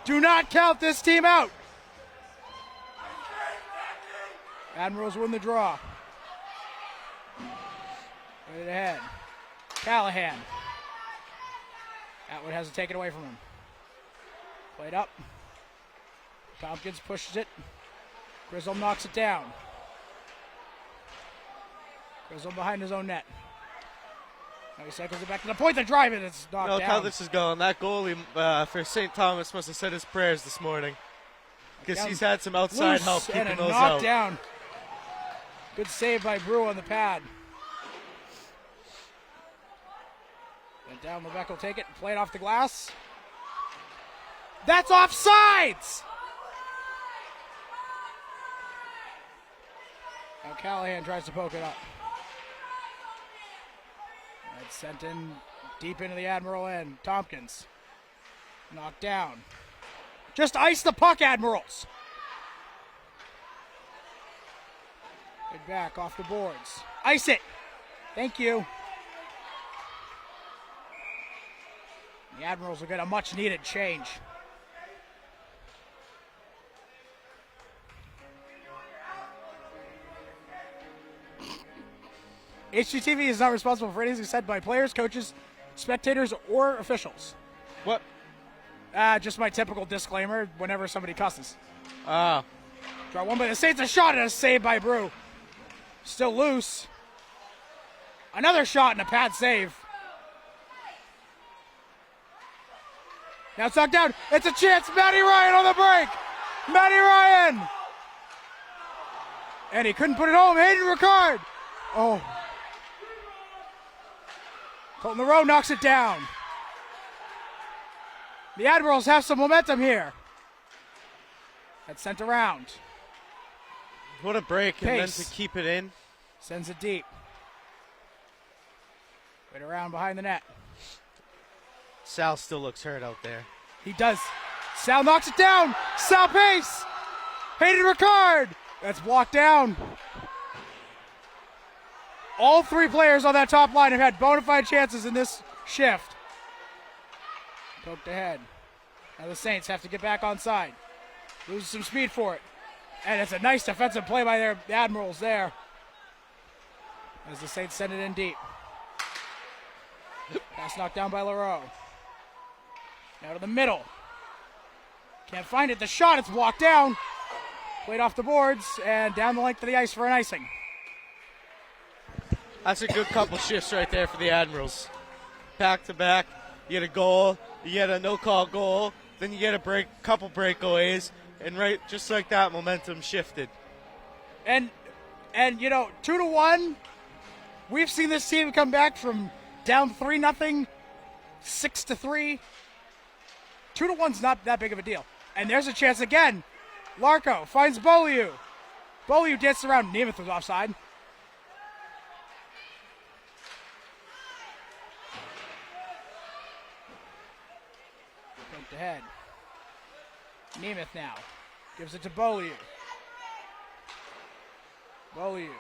[SPEAKER 1] Do not count this team out. Admirals win the draw. Right ahead. Callahan. Atwood has to take it away from him. Played up. Tompkins pushes it. Grissom knocks it down. Grissom behind his own net. Now he cycles it back to the point. The drive it. It's knocked down.
[SPEAKER 2] Look how this is going. That goalie for St. Thomas must have said his prayers this morning because he's had some outside help keeping those out.
[SPEAKER 1] Down. Good save by Brew on the pad. Went down. Levesque will take it and play it off the glass. That's offsides! Now Callahan tries to poke it up. It's sent in deep into the Admiral end. Tompkins. Knocked down. Just ice the puck, Admirals. Good back off the boards. Ice it. Thank you. The Admirals will get a much needed change. HGTV is not responsible for anything said by players, coaches, spectators, or officials.
[SPEAKER 2] What?
[SPEAKER 1] Just my typical disclaimer whenever somebody cusses.
[SPEAKER 2] Ah.
[SPEAKER 1] Draw one by the Saints, a shot and a save by Brew. Still loose. Another shot and a pad save. Now it's knocked down. It's a chance. Matty Ryan on the break. Matty Ryan. And he couldn't put it home. Hayden Ricard. Oh. Colton LaRoe knocks it down. The Admirals have some momentum here. That's sent around.
[SPEAKER 2] What a break,
[SPEAKER 1] Pace.
[SPEAKER 2] and then to keep it in.
[SPEAKER 1] Sends it deep. Right around behind the net.
[SPEAKER 2] Sal still looks hurt out there.
[SPEAKER 1] He does. Sal knocks it down. Sal Pace. Hayden Ricard. That's blocked down. All three players on that top line have had bona fide chances in this shift. Poked ahead. Now the Saints have to get back on side. Loses some speed for it. And it's a nice defensive play by the Admirals there. As the Saints send it in deep. Pass knocked down by LaRoe. Now to the middle. Can't find it. The shot, it's blocked down. Played off the boards and down the length of the ice for an icing.
[SPEAKER 2] That's a good couple shifts right there for the Admirals. Back to back, you get a goal, you get a no-call goal, then you get a couple breakaways, and right just like that, momentum shifted.
[SPEAKER 1] And you know, 2-1. We've seen this team come back from down 3-0, 6-3. 2-1's not that big of a deal. And there's a chance again. Larko finds Beaulieu. Beaulieu danced around. Nemeth was offside. Poked ahead. Nemeth now. Gives it to Beaulieu. Beaulieu.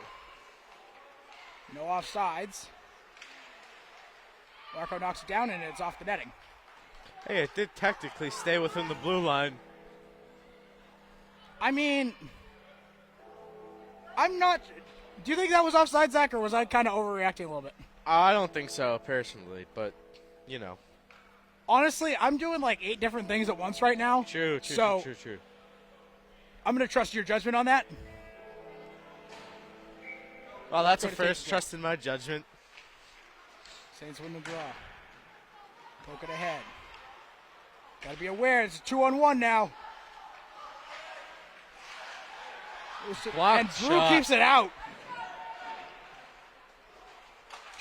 [SPEAKER 1] No offsides. Larko knocks it down and it's off the netting.
[SPEAKER 2] Hey, it did technically stay within the blue line.
[SPEAKER 1] I mean, I'm not. Do you think that was offside, Zach, or was I kind of overreacting a little bit?
[SPEAKER 2] I don't think so, personally, but, you know.
[SPEAKER 1] Honestly, I'm doing like 8 different things at once right now.
[SPEAKER 2] True.
[SPEAKER 1] I'm going to trust your judgment on that.
[SPEAKER 2] Well, that's a first. Trust in my judgment.
[SPEAKER 1] Saints win the draw. Poke it ahead. Got to be aware. It's a 2-on-1 now.
[SPEAKER 2] Blocked
[SPEAKER 1] and Drew
[SPEAKER 2] shot.
[SPEAKER 1] keeps it out.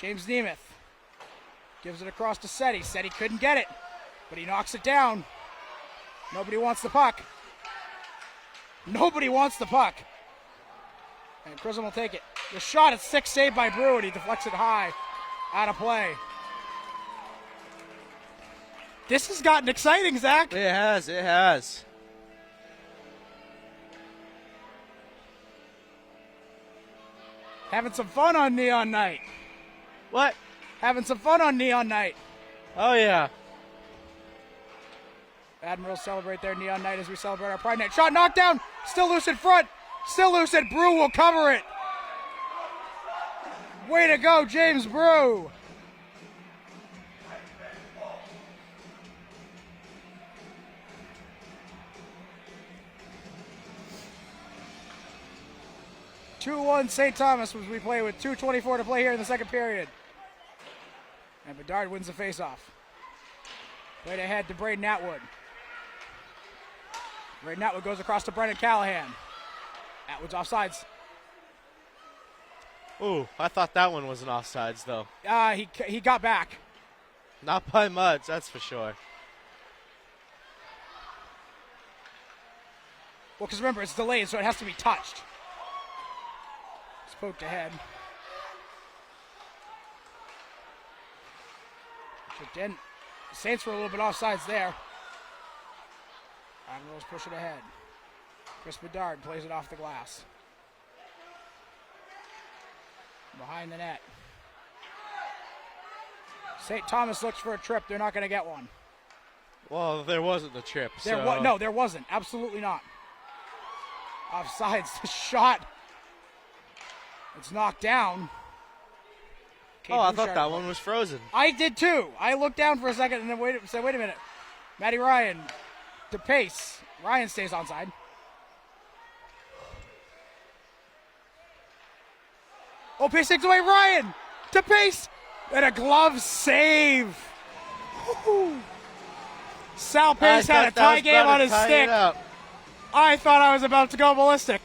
[SPEAKER 1] James Nemeth gives it across to Seti. Seti couldn't get it, but he knocks it down. Nobody wants the puck. Nobody wants the puck. And Grissom will take it. The shot is 6, saved by Brew, and he deflects it high. Out of play. This has gotten exciting, Zach.
[SPEAKER 2] It has. It has.
[SPEAKER 1] Having some fun on Neon Night.
[SPEAKER 2] What?
[SPEAKER 1] Having some fun on Neon Night.
[SPEAKER 2] Oh, yeah.
[SPEAKER 1] Admirals celebrate their Neon Night as we celebrate our Pride Night. Shot knocked down. Still loose in front. Still loose, and Brew will cover it. Way to go, James Brew. (2-1) St. Thomas as we play with 2:24 to play here in the second period. And Bedard wins the faceoff. Played ahead to Braden Atwood. Braden Atwood goes across to Brendan Callahan. Atwood's offsides.
[SPEAKER 2] Ooh, I thought that one was an offsides, though.
[SPEAKER 1] He got back.
[SPEAKER 2] Not by much, that's for sure.
[SPEAKER 1] Well, because remember, it's delayed, so it has to be touched. It's poked ahead. Which it didn't. The Saints were a little bit offsides there. Admirals push it ahead. Chris Bedard plays it off the glass. Behind the net. St. Thomas looks for a trip. They're not going to get one.
[SPEAKER 2] Well, there wasn't a trip.
[SPEAKER 1] No, there wasn't. Absolutely not. Offsides. The shot. It's knocked down.
[SPEAKER 2] I thought that one was frozen.
[SPEAKER 1] I did too. I looked down for a second and then said, wait a minute. Matty Ryan to pace. Ryan stays onside. Oh, Pace takes away Ryan to Pace. And a glove save. Woo-hoo. Sal Pace had a tie game on his stick. I thought I was about to go ballistic.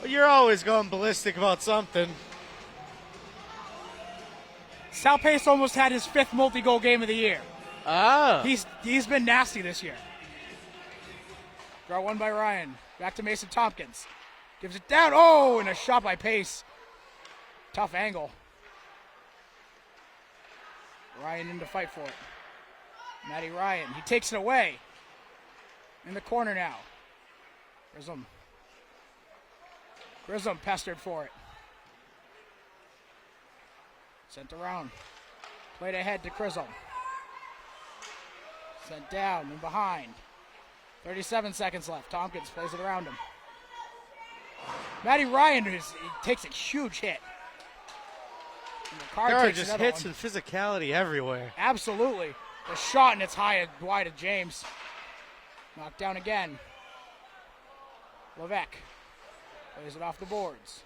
[SPEAKER 2] Well, you're always going ballistic about something.
[SPEAKER 1] Sal Pace almost had his 5th multi-goal game of the year.
[SPEAKER 2] Ah.
[SPEAKER 1] He's been nasty this year. Draw one by Ryan. Back to Mason Tompkins. Gives it down. Oh, and a shot by Pace. Tough angle. Ryan in to fight for it. Matty Ryan. He takes it away. In the corner now. Grissom pestered for it. Sent around. Played ahead to Grissom. Sent down and behind. 37 seconds left. Tompkins plays it around him. Matty Ryan he takes a huge hit.
[SPEAKER 2] There are just hits and physicality everywhere.
[SPEAKER 1] Absolutely. The shot, and it's high and wide of James. Knocked down again. Levesque plays it off the boards.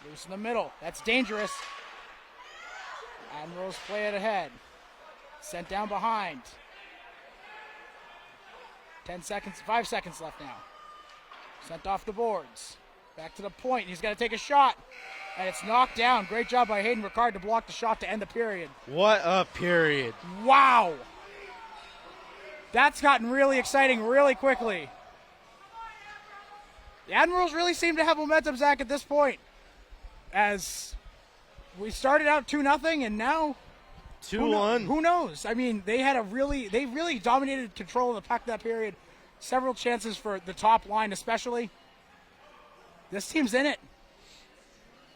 [SPEAKER 1] Loose in the middle. That's dangerous. Admirals play it ahead. Sent down behind. 5 seconds left now. Sent off the boards. Back to the point. He's got to take a shot. And it's knocked down. Great job by Hayden Ricard to block the shot to end the period.
[SPEAKER 2] What a period.
[SPEAKER 1] Wow. That's gotten really exciting really quickly. The Admirals really seem to have momentum, Zach, at this point. As we started out 2-0 and now
[SPEAKER 2] 2-1.
[SPEAKER 1] Who knows? I mean, they really dominated control of the puck that period. Several chances for the top line especially. This team's in it.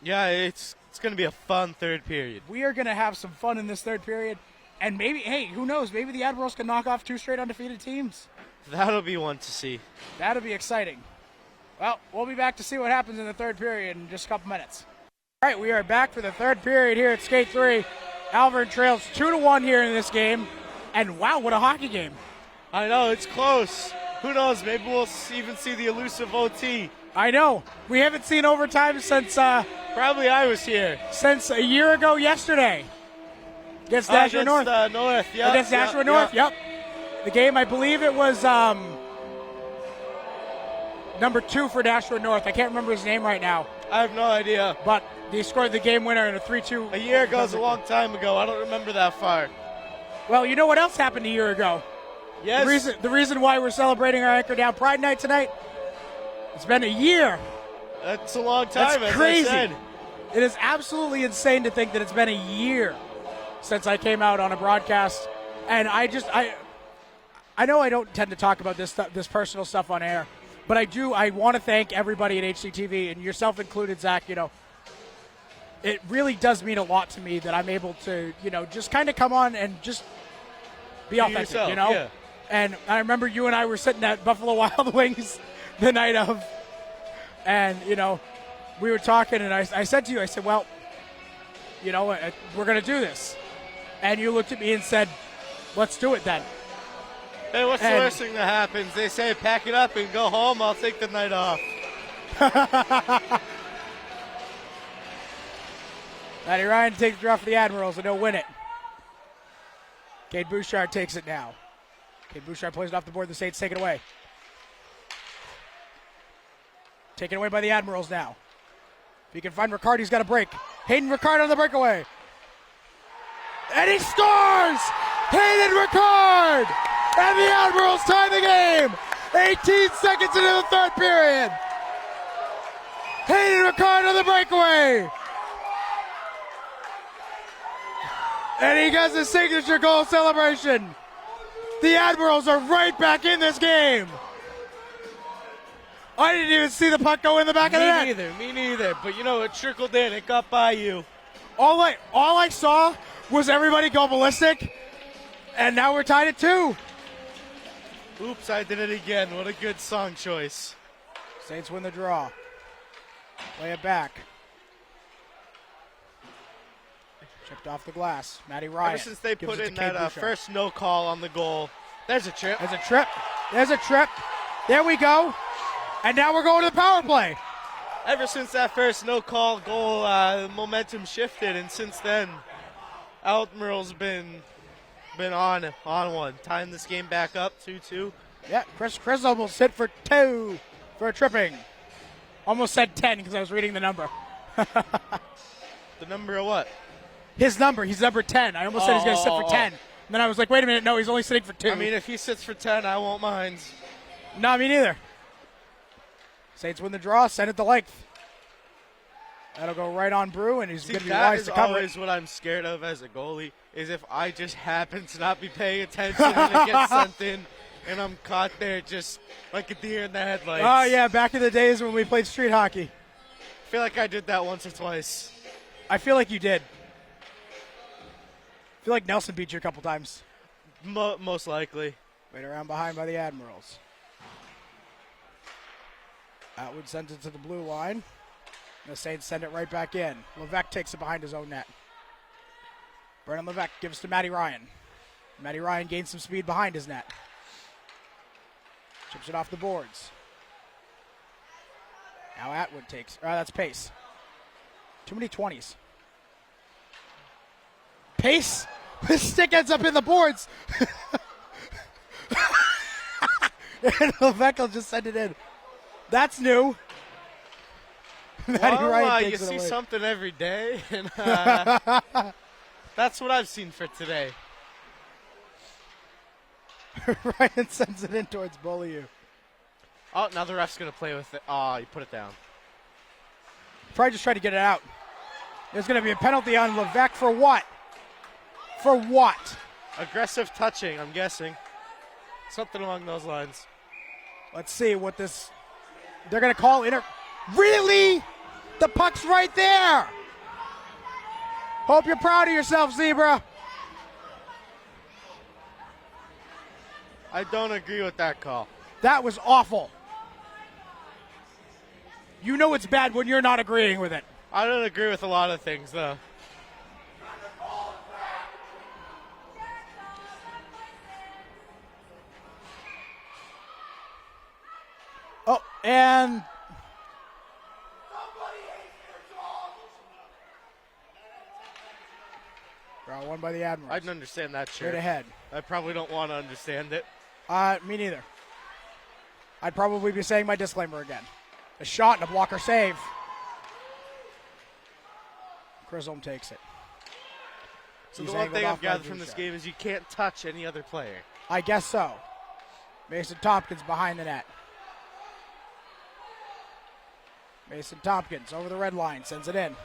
[SPEAKER 2] Yeah, it's going to be a fun third period.
[SPEAKER 1] We are going to have some fun in this third period. And maybe, hey, who knows? Maybe the Admirals can knock off 2 straight undefeated teams.
[SPEAKER 2] That'll be one to see.
[SPEAKER 1] That'll be exciting. Well, we'll be back to see what happens in the third period in just a couple minutes. All right, we are back for the third period here at Skate 3. Alvirne trails 2-1 here in this game. And wow, what a hockey game.
[SPEAKER 2] I know, it's close. Who knows? Maybe we'll even see the elusive OT.
[SPEAKER 1] I know. We haven't seen overtime since
[SPEAKER 2] probably I was here.
[SPEAKER 1] Since a year ago yesterday. Against Nashua North.
[SPEAKER 2] North, yeah.
[SPEAKER 1] Against Nashua North, yep. The game, I believe it was number 2 for Nashua North. I can't remember his name right now.
[SPEAKER 2] I have no idea.
[SPEAKER 1] But they scored the game winner in a 3-2.
[SPEAKER 2] A year ago is a long time ago. I don't remember that far.
[SPEAKER 1] Well, you know what else happened a year ago?
[SPEAKER 2] Yes.
[SPEAKER 1] The reason why we're celebrating our Anchor Down Pride Night tonight, it's been a year.
[SPEAKER 2] That's a long time.
[SPEAKER 1] That's crazy. It is absolutely insane to think that it's been a year since I came out on a broadcast. And I know I don't tend to talk about this personal stuff on air, but I want to thank everybody at HCTV, and yourself included, Zach. You know, it really does mean a lot to me that I'm able to, you know, just kind of come on and just be authentic,
[SPEAKER 2] yourself,
[SPEAKER 1] you know?
[SPEAKER 2] yeah.
[SPEAKER 1] And I remember you and I were sitting at Buffalo Wild Wings the night of, and, you know, we were talking, and I said to you, I said, well, you know, we're going to do this. And you looked at me and said, let's do it then.
[SPEAKER 2] Hey, what's the worst thing that happens? They say pack it up and go home. I'll take the night off.
[SPEAKER 1] Matty Ryan takes the draw for the Admirals, and he'll win it. Cade Bouchard takes it now. Cade Bouchard plays it off the board. The Saints take it away. Taken away by the Admirals now. If he can find Ricard, he's got a break. Hayden Ricard on the breakaway. And he scores! Hayden Ricard! And the Admirals tie the game! 18 seconds into the third period. Hayden Ricard on the breakaway. And he gets his signature goal celebration. The Admirals are right back in this game. I didn't even see the puck go in the back of the net.
[SPEAKER 2] Me neither. But, you know, it trickled in. It got by you.
[SPEAKER 1] All I saw was everybody go ballistic, and now we're tied at 2.
[SPEAKER 2] Oops, I did it again. What a good song choice.
[SPEAKER 1] Saints win the draw. Play it back. Chipped off the glass. Matty Ryan.
[SPEAKER 2] Ever since they
[SPEAKER 1] gives
[SPEAKER 2] put
[SPEAKER 1] it
[SPEAKER 2] in
[SPEAKER 1] to Cade
[SPEAKER 2] that
[SPEAKER 1] Bouchard.
[SPEAKER 2] first no call on the goal, there's a trip.
[SPEAKER 1] There's a trip. There's a trip. There we go. And now we're going to the power play.
[SPEAKER 2] Ever since that first no call goal, momentum shifted, and since then, Admirals been on one, tying this game back up 2-2.
[SPEAKER 1] Yeah, Chris almost hit for 2 for a tripping. Almost said 10 because I was reading the number.
[SPEAKER 2] The number of what?
[SPEAKER 1] His number. He's number 10. I almost said he's going to sit for 10. And then I was like, wait a minute. No, he's only sitting for 2.
[SPEAKER 2] I mean, if he sits for 10, I won't mind.
[SPEAKER 1] No, me neither. Saints win the draw. Send it the length. That'll go right on Brew, and he's going to be wise to cover it.
[SPEAKER 2] That is always what I'm scared of as a goalie, is if I just happen to not be paying attention and it gets sent in, and I'm caught there just like a deer in the headlights.
[SPEAKER 1] Oh, yeah, back in the days when we played street hockey.
[SPEAKER 2] I feel like I did that once or twice.
[SPEAKER 1] I feel like you did. I feel like Nelson beat you a couple times.
[SPEAKER 2] Most likely.
[SPEAKER 1] Right around behind by the Admirals. Atwood sends it to the blue line. The Saints send it right back in. Levesque takes it behind his own net. Brennan Levesque gives to Matty Ryan. Matty Ryan gains some speed behind his net. Chips it off the boards. Now Atwood takes. That's Pace. Too many 20s. Pace. His stick ends up in the boards. And Levesque will just send it in. That's new.
[SPEAKER 2] You see something every day, and that's what I've seen for today.
[SPEAKER 1] Ryan sends it in towards Beaulieu.
[SPEAKER 2] Oh, now the ref's going to play with it. Oh, you put it down.
[SPEAKER 1] Probably just tried to get it out. There's going to be a penalty on Levesque for what? For what?
[SPEAKER 2] Aggressive touching, I'm guessing. Something along those lines.
[SPEAKER 1] Let's see what this... They're going to call Really? The puck's right there. Hope you're proud of yourself, Zebra.
[SPEAKER 2] I don't agree with that call.
[SPEAKER 1] That was awful. You know it's bad when you're not agreeing with it.
[SPEAKER 2] I don't agree with a lot of things, though.
[SPEAKER 1] Oh, and... Round one by the Admirals.
[SPEAKER 2] I didn't understand that,
[SPEAKER 1] Straight ahead.
[SPEAKER 2] I probably don't want to understand it.
[SPEAKER 1] Me neither. I'd probably be saying my disclaimer again. A shot and a blocker save. Chisholm takes it.
[SPEAKER 2] So
[SPEAKER 1] He's
[SPEAKER 2] the one
[SPEAKER 1] angled
[SPEAKER 2] thing I've
[SPEAKER 1] off by
[SPEAKER 2] gathered from this
[SPEAKER 1] Bouchard.
[SPEAKER 2] game is you can't touch any other player.
[SPEAKER 1] I guess so. Mason Tompkins behind the net. Mason Tompkins over the red line, sends it in.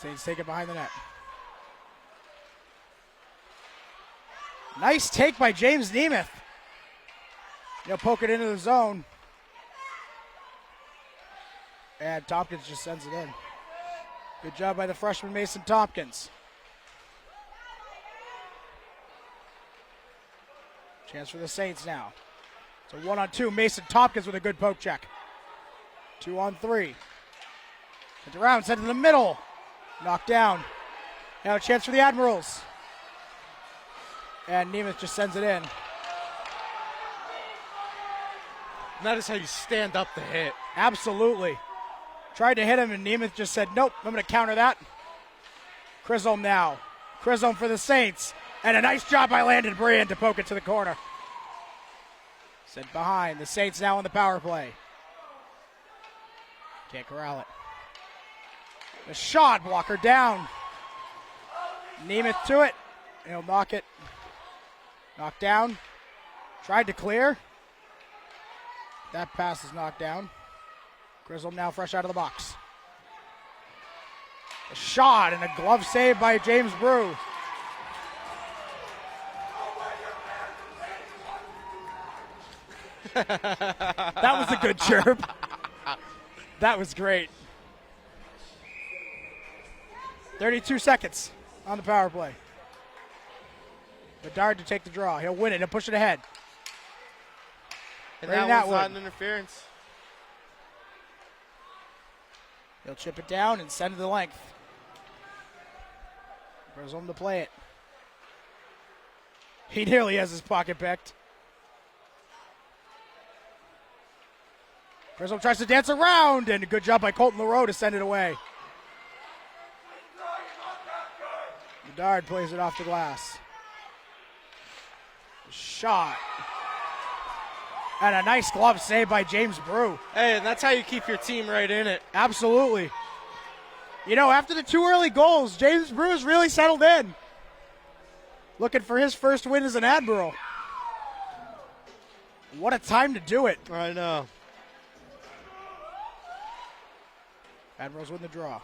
[SPEAKER 1] Saints take it behind the net. Nice take by James Nemeth. He'll poke it into the zone. And Tompkins just sends it in. Good job by the freshman Mason Tompkins. Chance for the Saints now. It's a 1-on-2. Mason Tompkins with a good poke check. 2-on-3. Sent around, sent to the middle. Knocked down. Now a chance for the Admirals. And Nemeth just sends it in.
[SPEAKER 2] And that is how you stand up to hit.
[SPEAKER 1] Absolutely. Tried to hit him, and Nemeth just said, nope, I'm going to counter that. Chisholm now. Chisholm for the Saints. And a nice job by Landon Brian to poke it to the corner. Sent behind. The Saints now on the power play. Can't corral it. The shot blocker down. Nemeth to it. He'll knock it. Knocked down. Tried to clear. That pass is knocked down. Chisholm now fresh out of the box. A shot and a glove save by James Brew. That was a good chirp. That was great. 32 seconds on the power play. Bedard to take the draw. He'll win it. He'll push it ahead.
[SPEAKER 2] And
[SPEAKER 1] Brandon
[SPEAKER 2] that was not
[SPEAKER 1] Atwood.
[SPEAKER 2] an interference.
[SPEAKER 1] He'll chip it down and send it the length. Chisholm to play it. He nearly has his pocket picked. Chisholm tries to dance around, and a good job by Colton LaRoe to send it away. Bedard plays it off the glass. Shot. And a nice glove save by James Brew.
[SPEAKER 2] Hey, and that's how you keep your team right in it.
[SPEAKER 1] Absolutely. You know, after the 2 early goals, James Brew's really settled in. Looking for his first win as an Admiral. What a time to do it.
[SPEAKER 2] I know.
[SPEAKER 1] Admirals win the draw.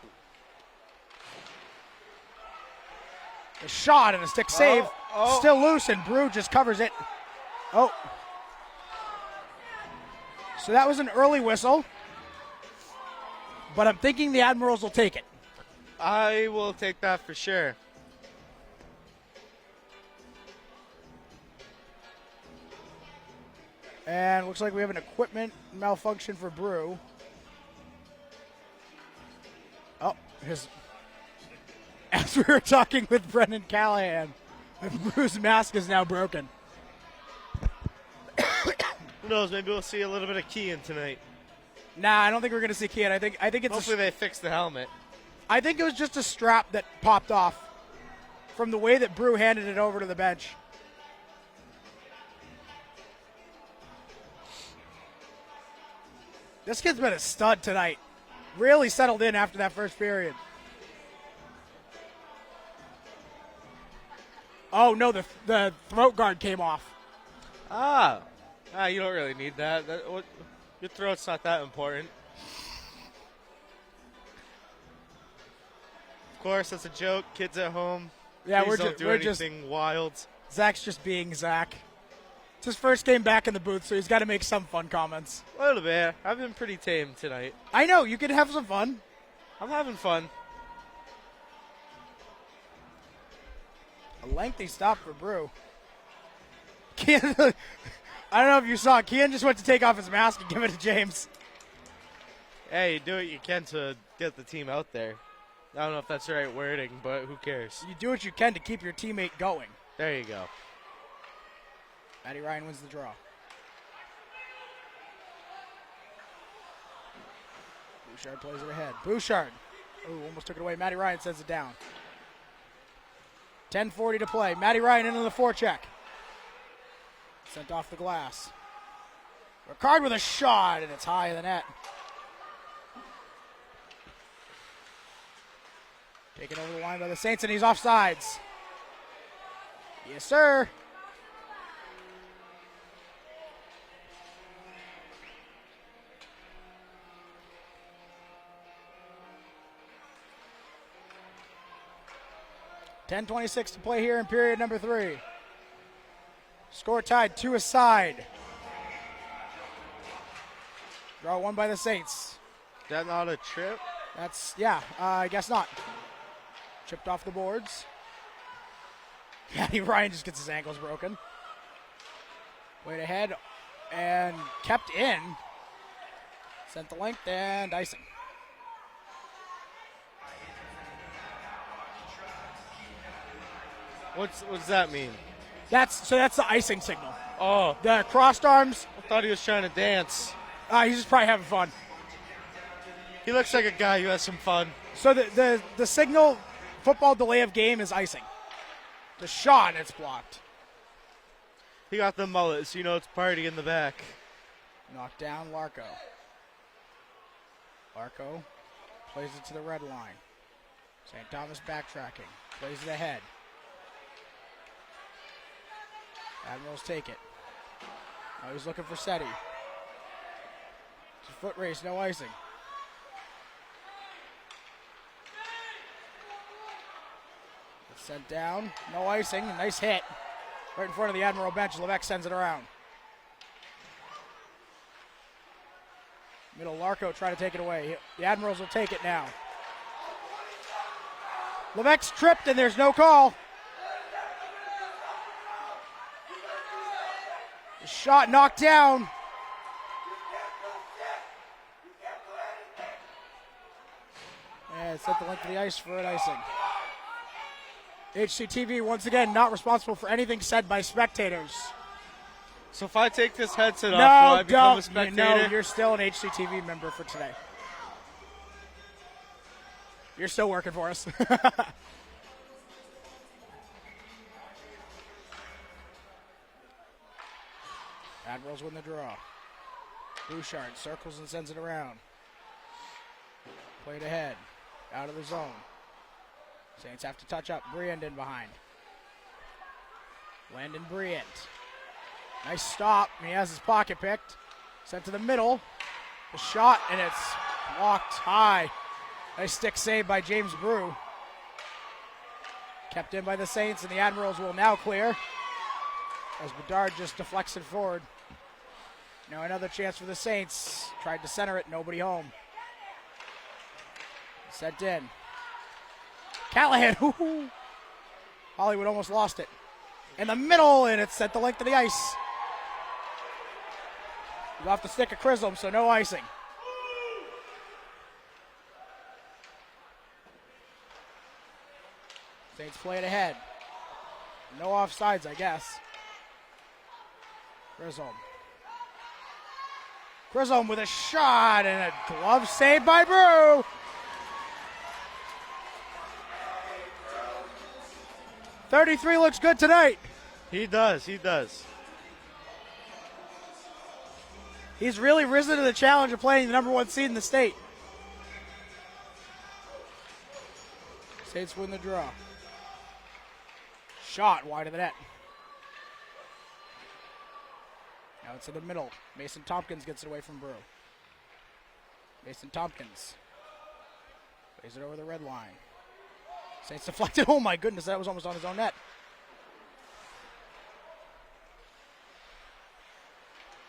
[SPEAKER 1] A shot and a stick save. Still loose, and Brew just covers it. Oh. So that was an early whistle. But I'm thinking the Admirals will take it.
[SPEAKER 2] I will take that for sure.
[SPEAKER 1] And looks like we have an equipment malfunction for Brew. Oh, as we were talking with Brendan Callahan, Brew's mask is now broken.
[SPEAKER 2] Who knows? Maybe we'll see a little bit of Kean tonight.
[SPEAKER 1] Nah, I don't think we're going to see Kean. I think it's
[SPEAKER 2] Hopefully they fix the helmet.
[SPEAKER 1] I think it was just a strap that popped off from the way that Brew handed it over to the bench. This kid's been a stud tonight. Really settled in after that first period. Oh, no, the throat guard came off.
[SPEAKER 2] You don't really need that. Your throat's not that important. Of course, that's a joke. Kids at home.
[SPEAKER 1] Yeah,
[SPEAKER 2] Please
[SPEAKER 1] we're
[SPEAKER 2] don't do anything wild.
[SPEAKER 1] Zach's just being Zach. It's his first game back in the booth, so he's got to make some fun comments.
[SPEAKER 2] A little bit. I've been pretty tame tonight.
[SPEAKER 1] I know, you can have some fun.
[SPEAKER 2] I'm having fun.
[SPEAKER 1] A lengthy stop for Brew. Kean, I don't know if you saw, Kean just went to take off his mask and give it to James.
[SPEAKER 2] Hey, you do what you can to get the team out there. I don't know if that's the right wording, but who cares?
[SPEAKER 1] You do what you can to keep your teammate going.
[SPEAKER 2] There you go.
[SPEAKER 1] Matty Ryan wins the draw. Bouchard plays it ahead. Bouchard. Oh, almost took it away. Matty Ryan sends it down. 10:40 to play. Matty Ryan into the forecheck. Sent off the glass. Ricard with a shot, and it's high in the net. Taken over the line by the Saints, and he's offsides. Yes, sir. 10:26 to play here in period number 3. Score tied 2 aside. Draw won by the Saints.
[SPEAKER 2] Is that not a trip?
[SPEAKER 1] I guess not. Chipped off the boards. Ryan just gets his ankles broken. Played ahead and kept in. Sent the length and icing.
[SPEAKER 2] What does that mean?
[SPEAKER 1] That's the icing signal.
[SPEAKER 2] Oh,
[SPEAKER 1] The crossed arms,
[SPEAKER 2] I thought he was trying to dance.
[SPEAKER 1] he's just probably having fun.
[SPEAKER 2] He looks like a guy who has some fun.
[SPEAKER 1] So the signal, football delay of game is icing. The shot, it's blocked.
[SPEAKER 2] He got the mullet, so you know it's party in the back.
[SPEAKER 1] Knocked down Larco. Larco plays it to the red line. St. Thomas backtracking. Plays it ahead. Admirals take it. Now he's looking for Seti. It's a foot race, no icing. It's sent down, no icing, nice hit. Right in front of the Admiral bench, Levesque sends it around. Middle, Larco trying to take it away. The Admirals will take it now. Levesque tripped and there's no call. The shot knocked down. And set the length of the ice for an icing. HCTV, once again, not responsible for anything said by spectators.
[SPEAKER 2] So if I take this headset off, will I become a
[SPEAKER 1] No,
[SPEAKER 2] spectator?
[SPEAKER 1] you're still an HCTV member for today. You're still working for us. Admirals win the draw. Bouchard circles and sends it around. Played ahead. Out of the zone. Saints have to touch up. Briand in behind. Landon Briand. Nice stop. He has his pocket picked. Sent to the middle. The shot, and it's blocked high. Nice stick save by James Brew. Kept in by the Saints, and the Admirals will now clear. As Bedard just deflects it forward. Now another chance for the Saints. Tried to center it, nobody home. Sent in. Callahan, whoo-hoo. Hollywood almost lost it. In the middle, and it's at the length of the ice. He's off the stick of Chisholm, so no icing. Saints play it ahead. No offsides, I guess. Chisholm with a shot and a glove save by Brew. .33 looks good tonight.
[SPEAKER 2] He does.
[SPEAKER 1] He's really risen to the challenge of playing the number 1 seed in the state. Saints win the draw. Shot wide of the net. Now it's in the middle. Mason Tompkins gets it away from Brew. Mason Tompkins plays it over the red line. Saints deflected. Oh my goodness, that was almost on his own net.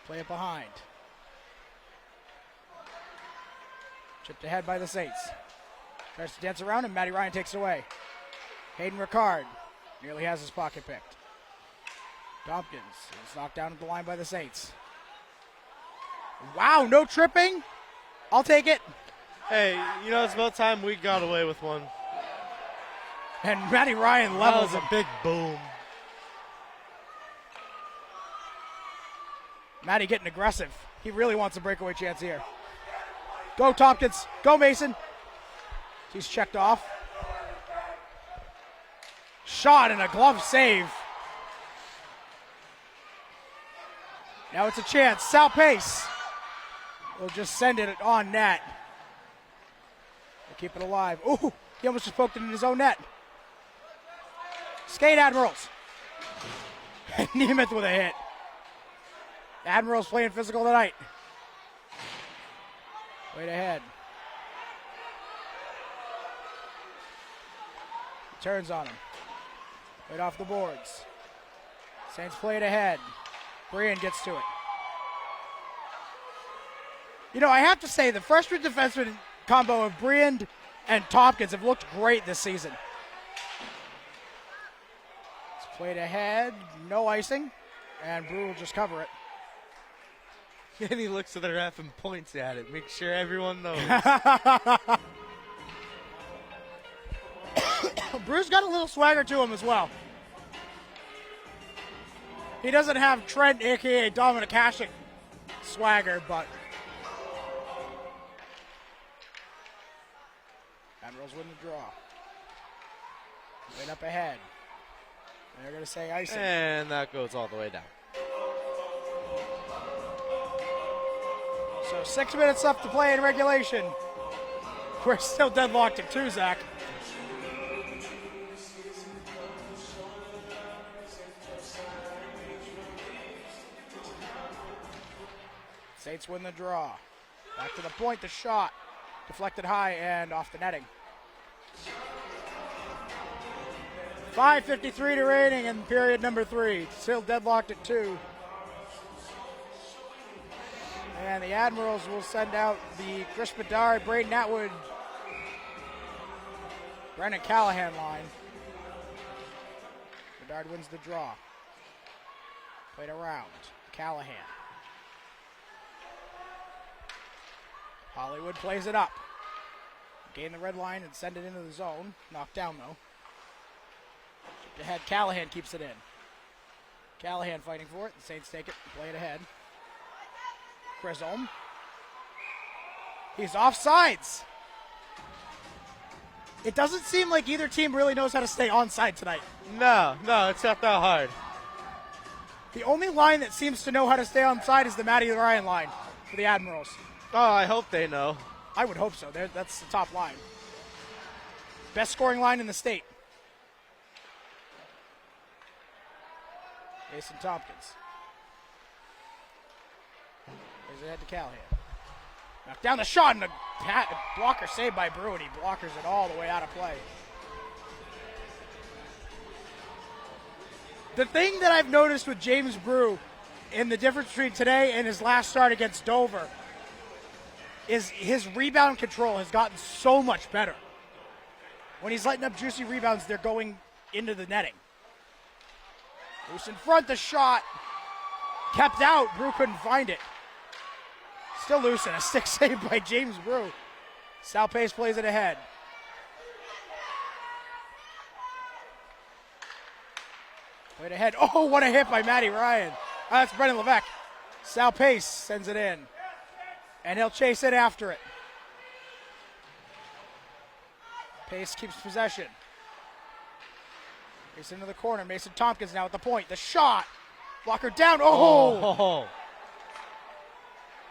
[SPEAKER 1] Play it behind. Chipped ahead by the Saints. Tries to dance around and Matty Ryan takes it away. Hayden Ricard nearly has his pocket picked. Tompkins is knocked down at the line by the Saints. Wow, no tripping. I'll take it.
[SPEAKER 2] Hey, you know, it's about time we got away with one.
[SPEAKER 1] And Matty Ryan levels
[SPEAKER 2] That was a big boom.
[SPEAKER 1] Matty getting aggressive. He really wants a breakaway chance here. Go Tompkins. Go Mason. He's checked off. Shot and a glove save. Now it's a chance. Sal Pace will just send it on net. We'll keep it alive. Ooh, he almost just poked it in his own net. Skate Admirals. And Nemeth with a hit. Admirals playing physical tonight. Wait ahead. He turns on him. Right off the boards. Saints play it ahead. Brian gets to it. You know, I have to say, the freshman defenseman combo of Briand and Tompkins have looked great this season. It's played ahead, no icing, and Brew will just cover it.
[SPEAKER 2] And he looks at the ref and points at it. Make sure everyone knows.
[SPEAKER 1] Brew's got a little swagger to him as well. He doesn't have Trent, a.k.a. Dominic Hasek, swagger, but Admirals win the draw. Right up ahead. And they're going to say icing.
[SPEAKER 2] And that goes all the way down.
[SPEAKER 1] So 6 minutes left to play in regulation. We're still deadlocked at 2, Zach. Saints win the draw. Back to the point, the shot. Deflected high and off the netting. 5:53 remaining in period number 3. Still deadlocked at 2. And the Admirals will send out the Chris Bedard, Braden Atwood, Brendan Callahan line. Bedard wins the draw. Played around. Callahan. Hollywood plays it up. Gain the red line and send it into the zone. Knocked down though. Chipped ahead. Callahan keeps it in. Callahan fighting for it. The Saints take it and play it ahead. Chisholm. He's offsides. It doesn't seem like either team really knows how to stay onside tonight.
[SPEAKER 2] No, it's not that hard.
[SPEAKER 1] The only line that seems to know how to stay onside is the Matty Ryan line for the Admirals.
[SPEAKER 2] Oh, I hope they know.
[SPEAKER 1] I would hope so. That's the top line. Best scoring line in the state. Mason Tompkins. Plays ahead to Callahan. Knocked down the shot and a blocker saved by Brew, and he blockers it all the way out of play. The thing that I've noticed with James Brew in the difference between today and his last start against Dover is his rebound control has gotten so much better. When he's letting up juicy rebounds, they're going into the netting. Loose in front, the shot. Kept out, Brew couldn't find it. Still loose and a stick save by James Brew. Sal Pace plays it ahead. Played ahead. Oh, what a hit by Matty Ryan. Oh, that's Brendan Levesque. Sal Pace sends it in. And he'll chase it after it. Pace keeps possession. Pace into the corner. Mason Tompkins now at the point. The shot. Blocker down. Oh!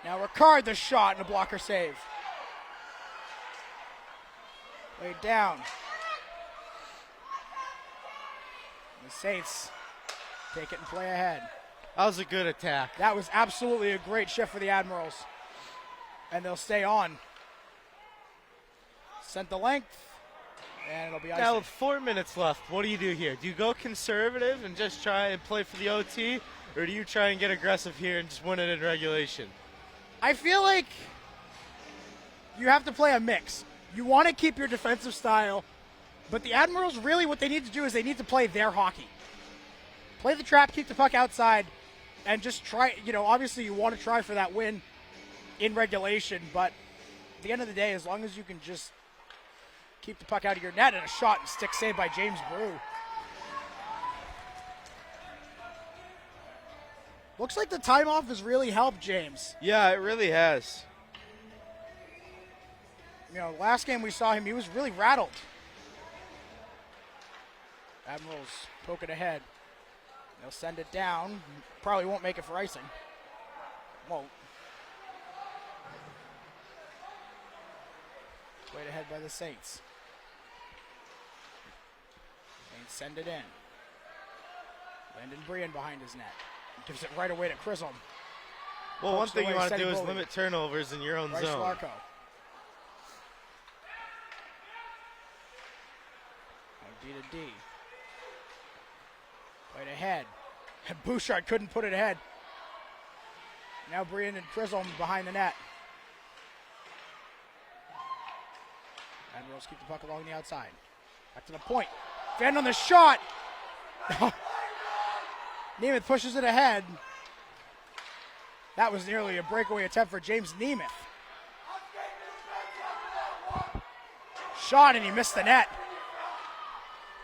[SPEAKER 1] Now Ricard the shot and a blocker save. Laid down. The Saints take it and play ahead.
[SPEAKER 2] That was a good attack.
[SPEAKER 1] That was absolutely a great shift for the Admirals. And they'll stay on. Sent the length. And it'll be icing.
[SPEAKER 2] Now with 4 minutes left, what do you do here? Do you go conservative and just try and play for the OT? Or do you try and get aggressive here and just win it in regulation?
[SPEAKER 1] I feel like you have to play a mix. You want to keep your defensive style, but the Admirals really what they need to do is they need to play their hockey. Play the trap, keep the puck outside, and just try, obviously you want to try for that win in regulation, but at the end of the day, as long as you can just keep the puck out of your net and a shot and stick saved by James Brew. Looks like the time off has really helped James.
[SPEAKER 2] Yeah, it really has.
[SPEAKER 1] Last game we saw him, he was really rattled. Admirals poke it ahead. They'll send it down. Probably won't make it for icing. Won't. Played ahead by the Saints. Saints send it in. Landon Brian behind his net. Gives it right away to Chisholm.
[SPEAKER 2] Well, one thing you want to do is limit turnovers in your own
[SPEAKER 1] Bryce
[SPEAKER 2] zone.
[SPEAKER 1] Larko. D to D. ahead. And Bouchard couldn't put it ahead. Now Brian and Chisholm behind the net. Admirals keep the puck along the outside. Back to the point. Fend on the shot. Nemeth pushes it ahead. That was nearly a breakaway attempt for James Nemeth. Shot and he missed the net.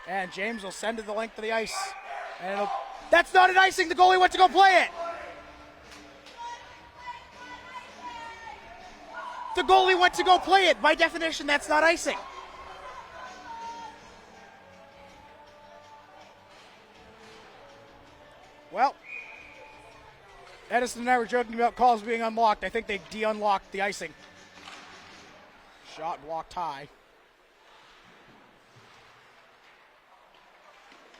[SPEAKER 1] And James will send it the length of the ice. And that's not an icing. The goalie went to go play it. The goalie went to go play it. By definition, that's not icing. Well, Edison and I were joking about calls being unlocked. I think they de-unlocked the icing. Shot blocked high.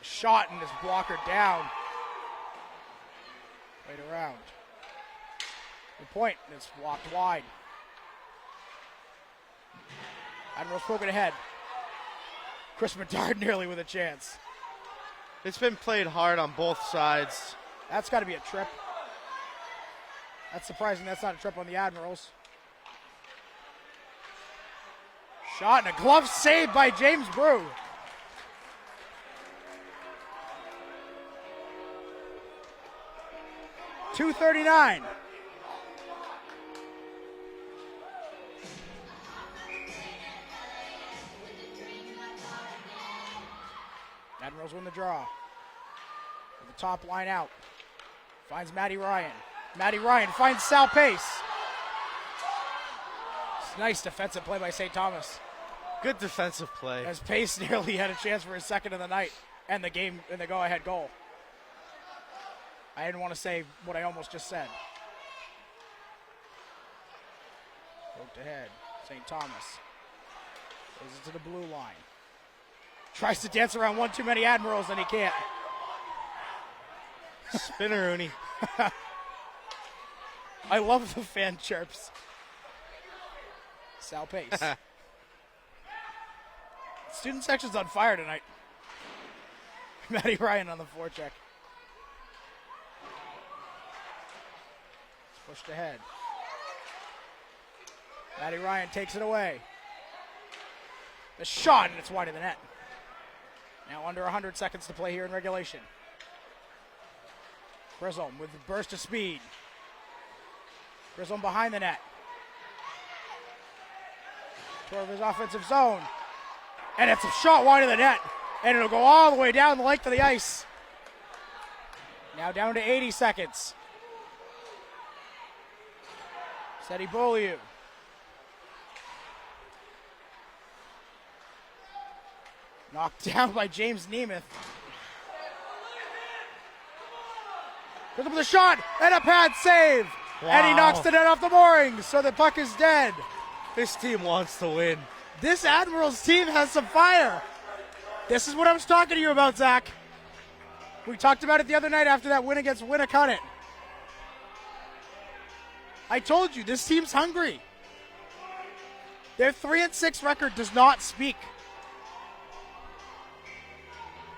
[SPEAKER 1] Shot and his blocker down. Right around. The point, and it's blocked wide. Admirals poking ahead. Chris Bedard nearly with a chance.
[SPEAKER 2] It's been played hard on both sides.
[SPEAKER 1] That's got to be a trip. That's surprising that's not a trip on the Admirals. Shot and a glove save by James Brew. .239. Admirals win the draw. With the top line out. Finds Matty Ryan. Matty Ryan finds Sal Pace. It's nice defensive play by St. Thomas.
[SPEAKER 2] Good defensive play.
[SPEAKER 1] As Pace nearly had a chance for his second of the night and the game and the go-ahead goal. I didn't want to say what I almost just said. Poked ahead. St. Thomas. Goes into the blue line. Tries to dance around one too many Admirals and he can't.
[SPEAKER 2] Spinneroonie.
[SPEAKER 1] I love the fan chirps. Sal Pace. Student section's on fire tonight. Matty Ryan on the forecheck. It's pushed ahead. Matty Ryan takes it away. The shot, and it's wide of the net. Now under 100 seconds to play here in regulation. Chisholm with a burst of speed. Chisholm behind the net. Toward his offensive zone. And it's a shot wide of the net. And it'll go all the way down the length of the ice. Now down to 80 seconds. Seti Beaulieu. Knocked down by James Nemeth. Goes up with a shot and a pad save.
[SPEAKER 2] Wow.
[SPEAKER 1] And he knocks the net off the moorings, so the puck is dead.
[SPEAKER 2] This team wants to win.
[SPEAKER 1] This Admirals team has some fire. This is what I was talking to you about, Zach. We talked about it the other night after that win against Winnacunnet. I told you, this team's hungry. Their 3-6 record does not speak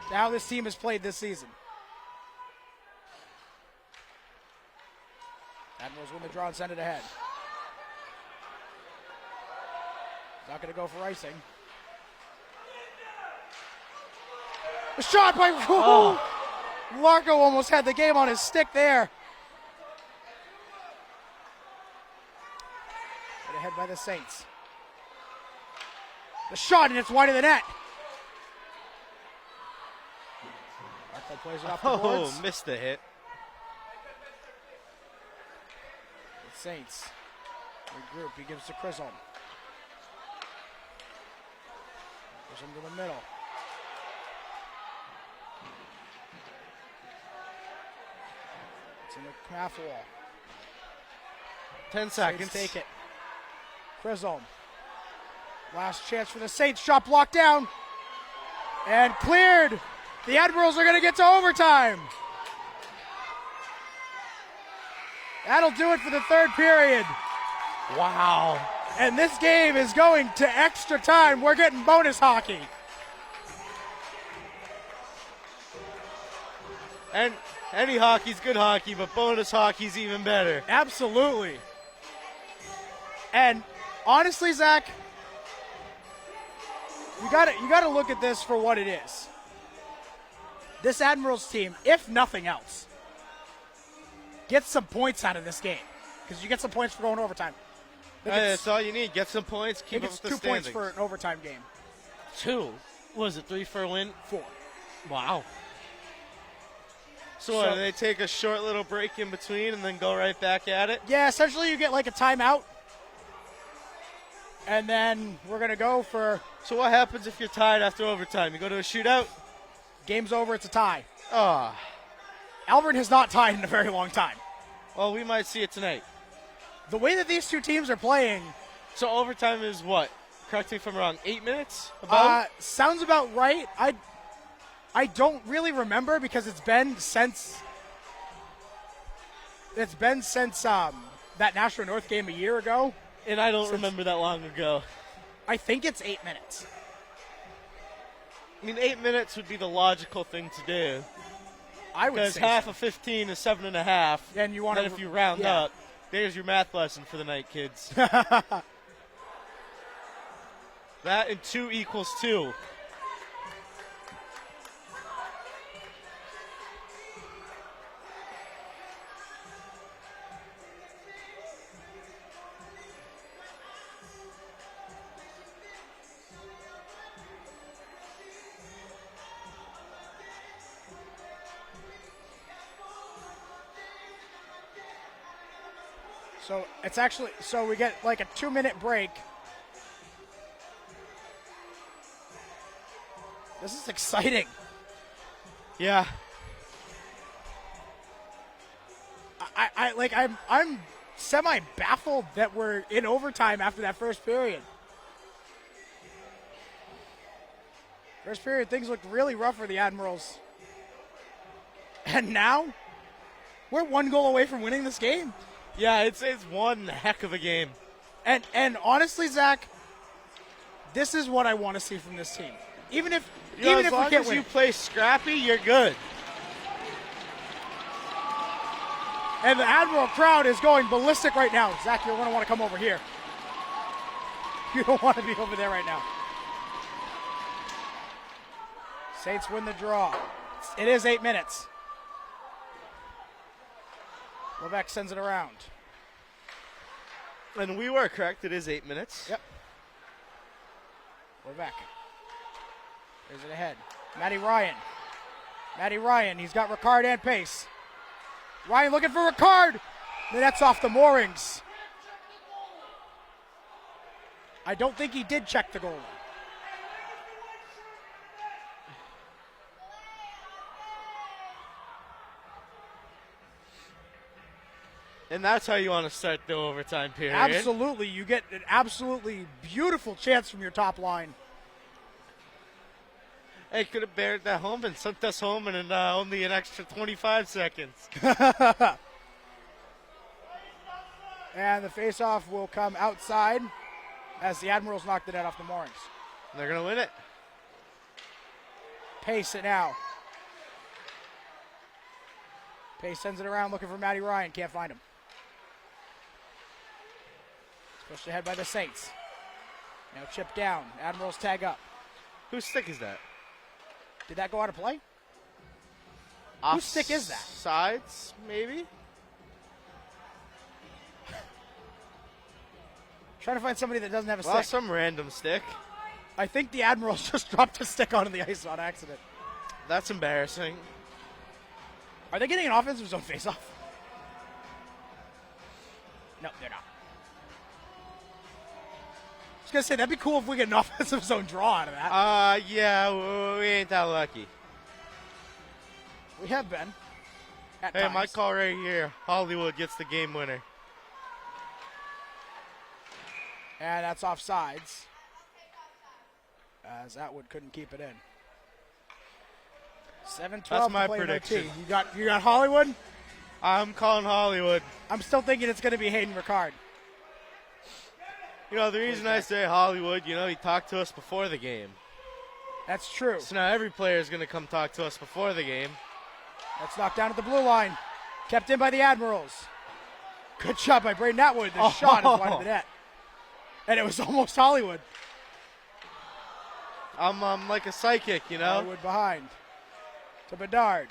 [SPEAKER 1] to how this team has played this season. Admirals win the draw and send it ahead. Not going to go for icing. A shot by Largo almost had the game on his stick there. Get ahead by the Saints. The shot, and it's wide of the net. Marco plays it off the boards.
[SPEAKER 2] Oh, missed the hit.
[SPEAKER 1] The Saints regroup. He gives to Chisholm. Chisholm to the middle. It's in the half wall.
[SPEAKER 2] 10 seconds.
[SPEAKER 1] Saints take it. Chisholm. Last chance for the Saints. Shot blocked down. And cleared. The Admirals are going to get to overtime. That'll do it for the third period.
[SPEAKER 2] Wow.
[SPEAKER 1] And this game is going to extra time. We're getting bonus hockey.
[SPEAKER 2] And any hockey's good hockey, but bonus hockey's even better.
[SPEAKER 1] Absolutely. And honestly, Zach, you gotta look at this for what it is. This Admirals team, if nothing else, gets some points out of this game because you get some points for going overtime.
[SPEAKER 2] That's all you need. Get some points. Keep up with the
[SPEAKER 1] 2
[SPEAKER 2] standings.
[SPEAKER 1] points for an overtime game.
[SPEAKER 2] 2. Was it 3 for a win?
[SPEAKER 1] 4.
[SPEAKER 2] Wow. So what, do they take a short little break in between and then go right back at it?
[SPEAKER 1] Yeah, essentially you get like a timeout. And then we're going to go for...
[SPEAKER 2] So what happens if you're tied after overtime? You go to a shootout?
[SPEAKER 1] Game's over, it's a tie.
[SPEAKER 2] Ah.
[SPEAKER 1] Alvirne has not tied in a very long time.
[SPEAKER 2] Well, we might see it tonight.
[SPEAKER 1] The way that these two teams are playing...
[SPEAKER 2] So overtime is what? Correct me if I'm wrong, 8 minutes?
[SPEAKER 1] Sounds about right. I don't really remember because it's been since that National North game a year ago.
[SPEAKER 2] And I don't remember that long ago.
[SPEAKER 1] I think it's 8 minutes.
[SPEAKER 2] I mean, 8 minutes would be the logical thing to do.
[SPEAKER 1] I would say
[SPEAKER 2] because half
[SPEAKER 1] so.
[SPEAKER 2] of 15 is 7.5.
[SPEAKER 1] And you want
[SPEAKER 2] to, if you round up, there's your math lesson for the night, kids. That and 2 equals 2.
[SPEAKER 1] So it's actually, so we get like a 2-minute break. This is exciting.
[SPEAKER 2] Yeah.
[SPEAKER 1] I'm semi baffled that we're in overtime after that first period. First period, things looked really rough for the Admirals. And now, we're 1 goal away from winning this game.
[SPEAKER 2] Yeah, it's one heck of a game.
[SPEAKER 1] And honestly, Zach, this is what I want to see from this team. Even if
[SPEAKER 2] as long
[SPEAKER 1] we can't
[SPEAKER 2] as
[SPEAKER 1] win.
[SPEAKER 2] you play scrappy, you're good.
[SPEAKER 1] And the Admiral crowd is going ballistic right now. Zach, you're going to want to come over here. You don't want to be over there right now. Saints win the draw. It is 8 minutes. Leveque sends it around.
[SPEAKER 2] And we were correct. It is 8 minutes.
[SPEAKER 1] Yep. Leveque. There's it ahead. Matty Ryan. He's got Ricard and Pace. Ryan looking for Ricard. The net's off the moorings. I don't think he did check the goal.
[SPEAKER 2] And that's how you want to start the overtime period.
[SPEAKER 1] Absolutely. You get an absolutely beautiful chance from your top line.
[SPEAKER 2] Hey, could have buried that home and sent us home in only an extra 25 seconds.
[SPEAKER 1] And the faceoff will come outside as the Admirals knock the net off the moorings.
[SPEAKER 2] They're going to win it.
[SPEAKER 1] Pace it now. Pace sends it around looking for Matty Ryan. Can't find him. Pushed ahead by the Saints. Now chip down. Admirals tag up.
[SPEAKER 2] Whose stick is that?
[SPEAKER 1] Did that go out of play? Whose stick is that?
[SPEAKER 2] Sides, maybe?
[SPEAKER 1] Trying to find somebody that doesn't have a
[SPEAKER 2] Well,
[SPEAKER 1] stick.
[SPEAKER 2] some random stick.
[SPEAKER 1] I think the Admirals just dropped a stick onto the ice on accident.
[SPEAKER 2] That's embarrassing.
[SPEAKER 1] Are they getting an offensive zone faceoff? No, they're not. I was going to say, that'd be cool if we get an offensive zone draw out of that.
[SPEAKER 2] Yeah, we ain't that lucky.
[SPEAKER 1] We have been. At
[SPEAKER 2] Hey,
[SPEAKER 1] times.
[SPEAKER 2] my call right here. Hollywood gets the game winner.
[SPEAKER 1] And that's offsides. As Atwood couldn't keep it in. 7-12
[SPEAKER 2] That's my
[SPEAKER 1] to play in
[SPEAKER 2] prediction.
[SPEAKER 1] OT. You got Hollywood?
[SPEAKER 2] I'm calling Hollywood.
[SPEAKER 1] I'm still thinking it's going to be Hayden Ricard.
[SPEAKER 2] You know, the reason I say Hollywood, you know, he talked to us before the game.
[SPEAKER 1] That's true.
[SPEAKER 2] So now every player is going to come talk to us before the game.
[SPEAKER 1] That's knocked down at the blue line. Kept in by the Admirals. Good shot by Braden Atwood. The shot is wide of the net. And it was almost Hollywood.
[SPEAKER 2] I'm like a psychic, you know?
[SPEAKER 1] Hollywood behind. To Bedard.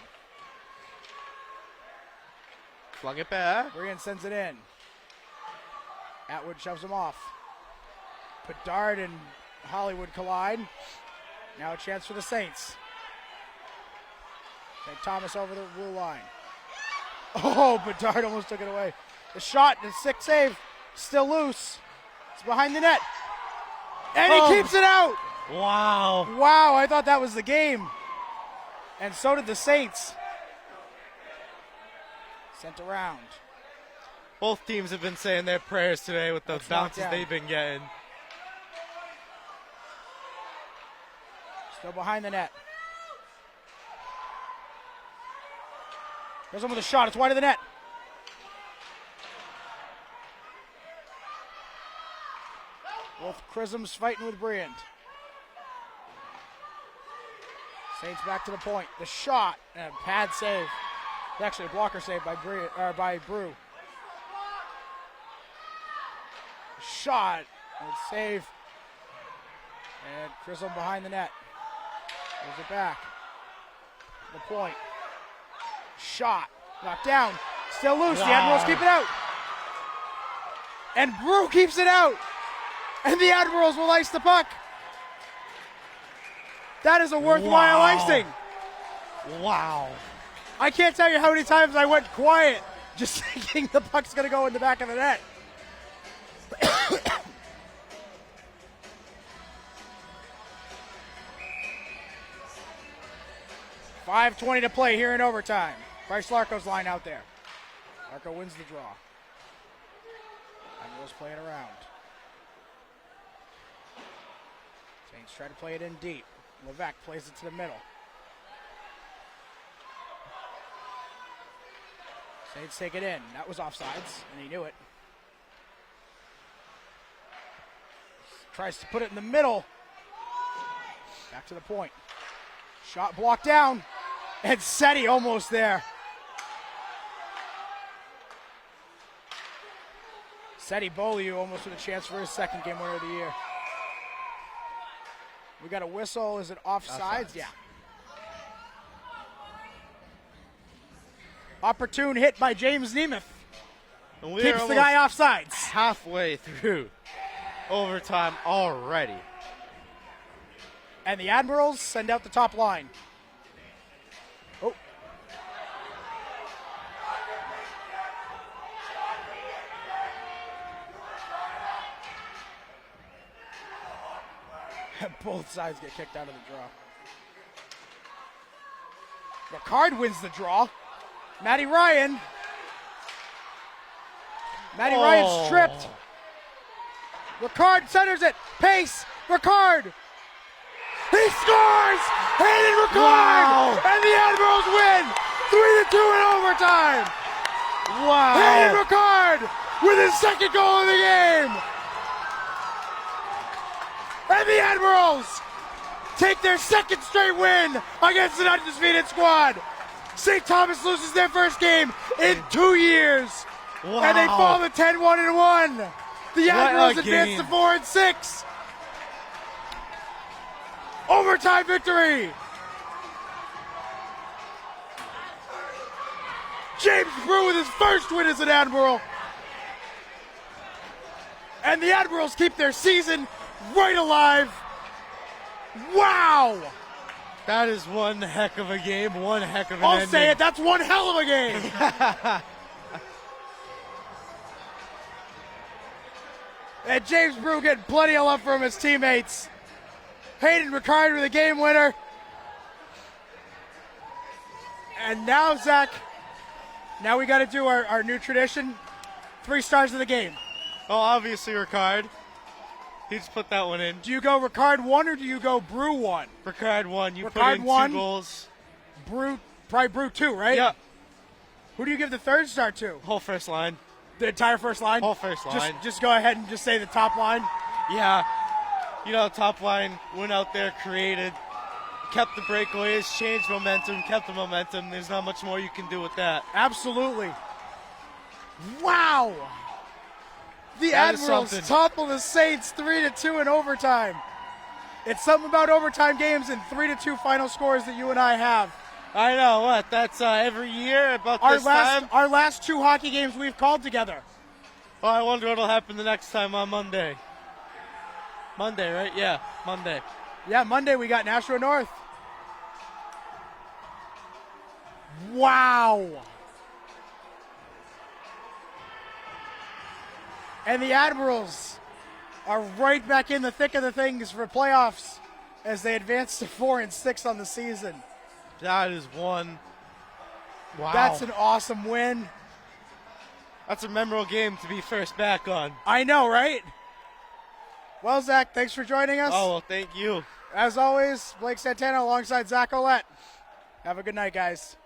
[SPEAKER 2] Flung it back.
[SPEAKER 1] Brian sends it in. Atwood shoves him off. Bedard and Hollywood collide. Now a chance for the Saints. St. Thomas over the blue line. Oh, Bedard almost took it away. The shot, the sick save, still loose. It's behind the net. And he keeps it out.
[SPEAKER 2] Wow.
[SPEAKER 1] Wow, I thought that was the game. And so did the Saints. Sent around.
[SPEAKER 2] Both teams have been saying their prayers today with the
[SPEAKER 1] That's knocked
[SPEAKER 2] bounces
[SPEAKER 1] down.
[SPEAKER 2] they've been getting.
[SPEAKER 1] Still behind the net. Goes in with a shot. It's wide of the net. Both Chrisms fighting with Briand. Saints back to the point. The shot and a pad save. It's actually a blocker save by Brew. Shot and save. And Chrism behind the net. Moves it back. The point. Shot. Knocked down. Still loose.
[SPEAKER 2] Wow.
[SPEAKER 1] The Admirals keep it out. And Brew keeps it out. And the Admirals will ice the puck. That is a worthwhile icing.
[SPEAKER 2] Wow.
[SPEAKER 1] I can't tell you how many times I went quiet just thinking the puck's going to go in the back of the net. .5:20 to play here in overtime. Bryce Larco's line out there. Larco wins the draw. Admirals playing around. Saints try to play it in deep. Levesque plays it to the middle. Saints take it in. That was offsides, and he knew it. Tries to put it in the middle. Back to the point. Shot blocked down. And Seti almost there. Seti Beaulieu almost with a chance for his second game winner of the year. We got a whistle. Is it offsides? Yeah. Opportune hit by James Nemeth.
[SPEAKER 2] And we
[SPEAKER 1] Keeps
[SPEAKER 2] are
[SPEAKER 1] the guy
[SPEAKER 2] almost
[SPEAKER 1] offsides.
[SPEAKER 2] halfway through overtime already.
[SPEAKER 1] And the Admirals send out the top line. Oh. Both sides get kicked out of the draw. Ricard wins the draw. Matty Ryan. Ryan stripped. Ricard centers it. Pace. Ricard. He scores! Hayden Ricard!
[SPEAKER 2] Wow.
[SPEAKER 1] And the Admirals win! 3-2 in overtime!
[SPEAKER 2] Wow.
[SPEAKER 1] Hayden Ricard with his second goal of the game! And the Admirals take their second straight win against an undefeated squad. St. Thomas loses their first game in 2 years.
[SPEAKER 2] Wow.
[SPEAKER 1] And they fall to 10-1-1. The Admirals
[SPEAKER 2] a
[SPEAKER 1] advance
[SPEAKER 2] game.
[SPEAKER 1] to 4-6. Overtime victory. James Brew with his first win as an Admiral. And the Admirals keep their season right alive. Wow.
[SPEAKER 2] That is one heck of a game, one heck of an
[SPEAKER 1] I'll
[SPEAKER 2] ending.
[SPEAKER 1] say it, that's one hell of a game. And James Brew getting plenty of love from his teammates. Hayden Ricard with a game winner. And now, Zach, now we got to do our new tradition. 3 stars of the game.
[SPEAKER 2] Oh, obviously Ricard. He just put that one in.
[SPEAKER 1] Do you go Ricard 1 or do you go Brew 1?
[SPEAKER 2] Ricard 1. You
[SPEAKER 1] Ricard
[SPEAKER 2] put in
[SPEAKER 1] 1.
[SPEAKER 2] 2 goals.
[SPEAKER 1] Probably Brew 2, right?
[SPEAKER 2] Yeah.
[SPEAKER 1] Who do you give the third star to?
[SPEAKER 2] Whole first line.
[SPEAKER 1] The entire first line?
[SPEAKER 2] Whole first line.
[SPEAKER 1] Just go ahead and just say the top line.
[SPEAKER 2] Yeah. You know, top line went out there, created, kept the breakaways, changed momentum, kept the momentum. There's not much more you can do with that.
[SPEAKER 1] Absolutely. Wow. The
[SPEAKER 2] That is
[SPEAKER 1] Admirals
[SPEAKER 2] something.
[SPEAKER 1] topple the Saints 3-2 in overtime. It's something about overtime games and 3-2 final scores that you and I have.
[SPEAKER 2] I know what. That's every year about
[SPEAKER 1] Our
[SPEAKER 2] this time.
[SPEAKER 1] our last 2 hockey games we've called together.
[SPEAKER 2] Oh, I wonder what'll happen the next time on Monday. Monday, right? Yeah, Monday.
[SPEAKER 1] Yeah, Monday we got Nashua North. Wow. And the Admirals are right back in the thick of the things for playoffs as they advance to 4-6 on the season.
[SPEAKER 2] That is one. Wow.
[SPEAKER 1] That's an awesome win.
[SPEAKER 2] That's a memorable game to be first back on.
[SPEAKER 1] I know, right? Well, Zach, thanks for joining us.
[SPEAKER 2] Oh, well, thank you.
[SPEAKER 1] As always, Blake Santana alongside Zach Olette. Have a good night, guys.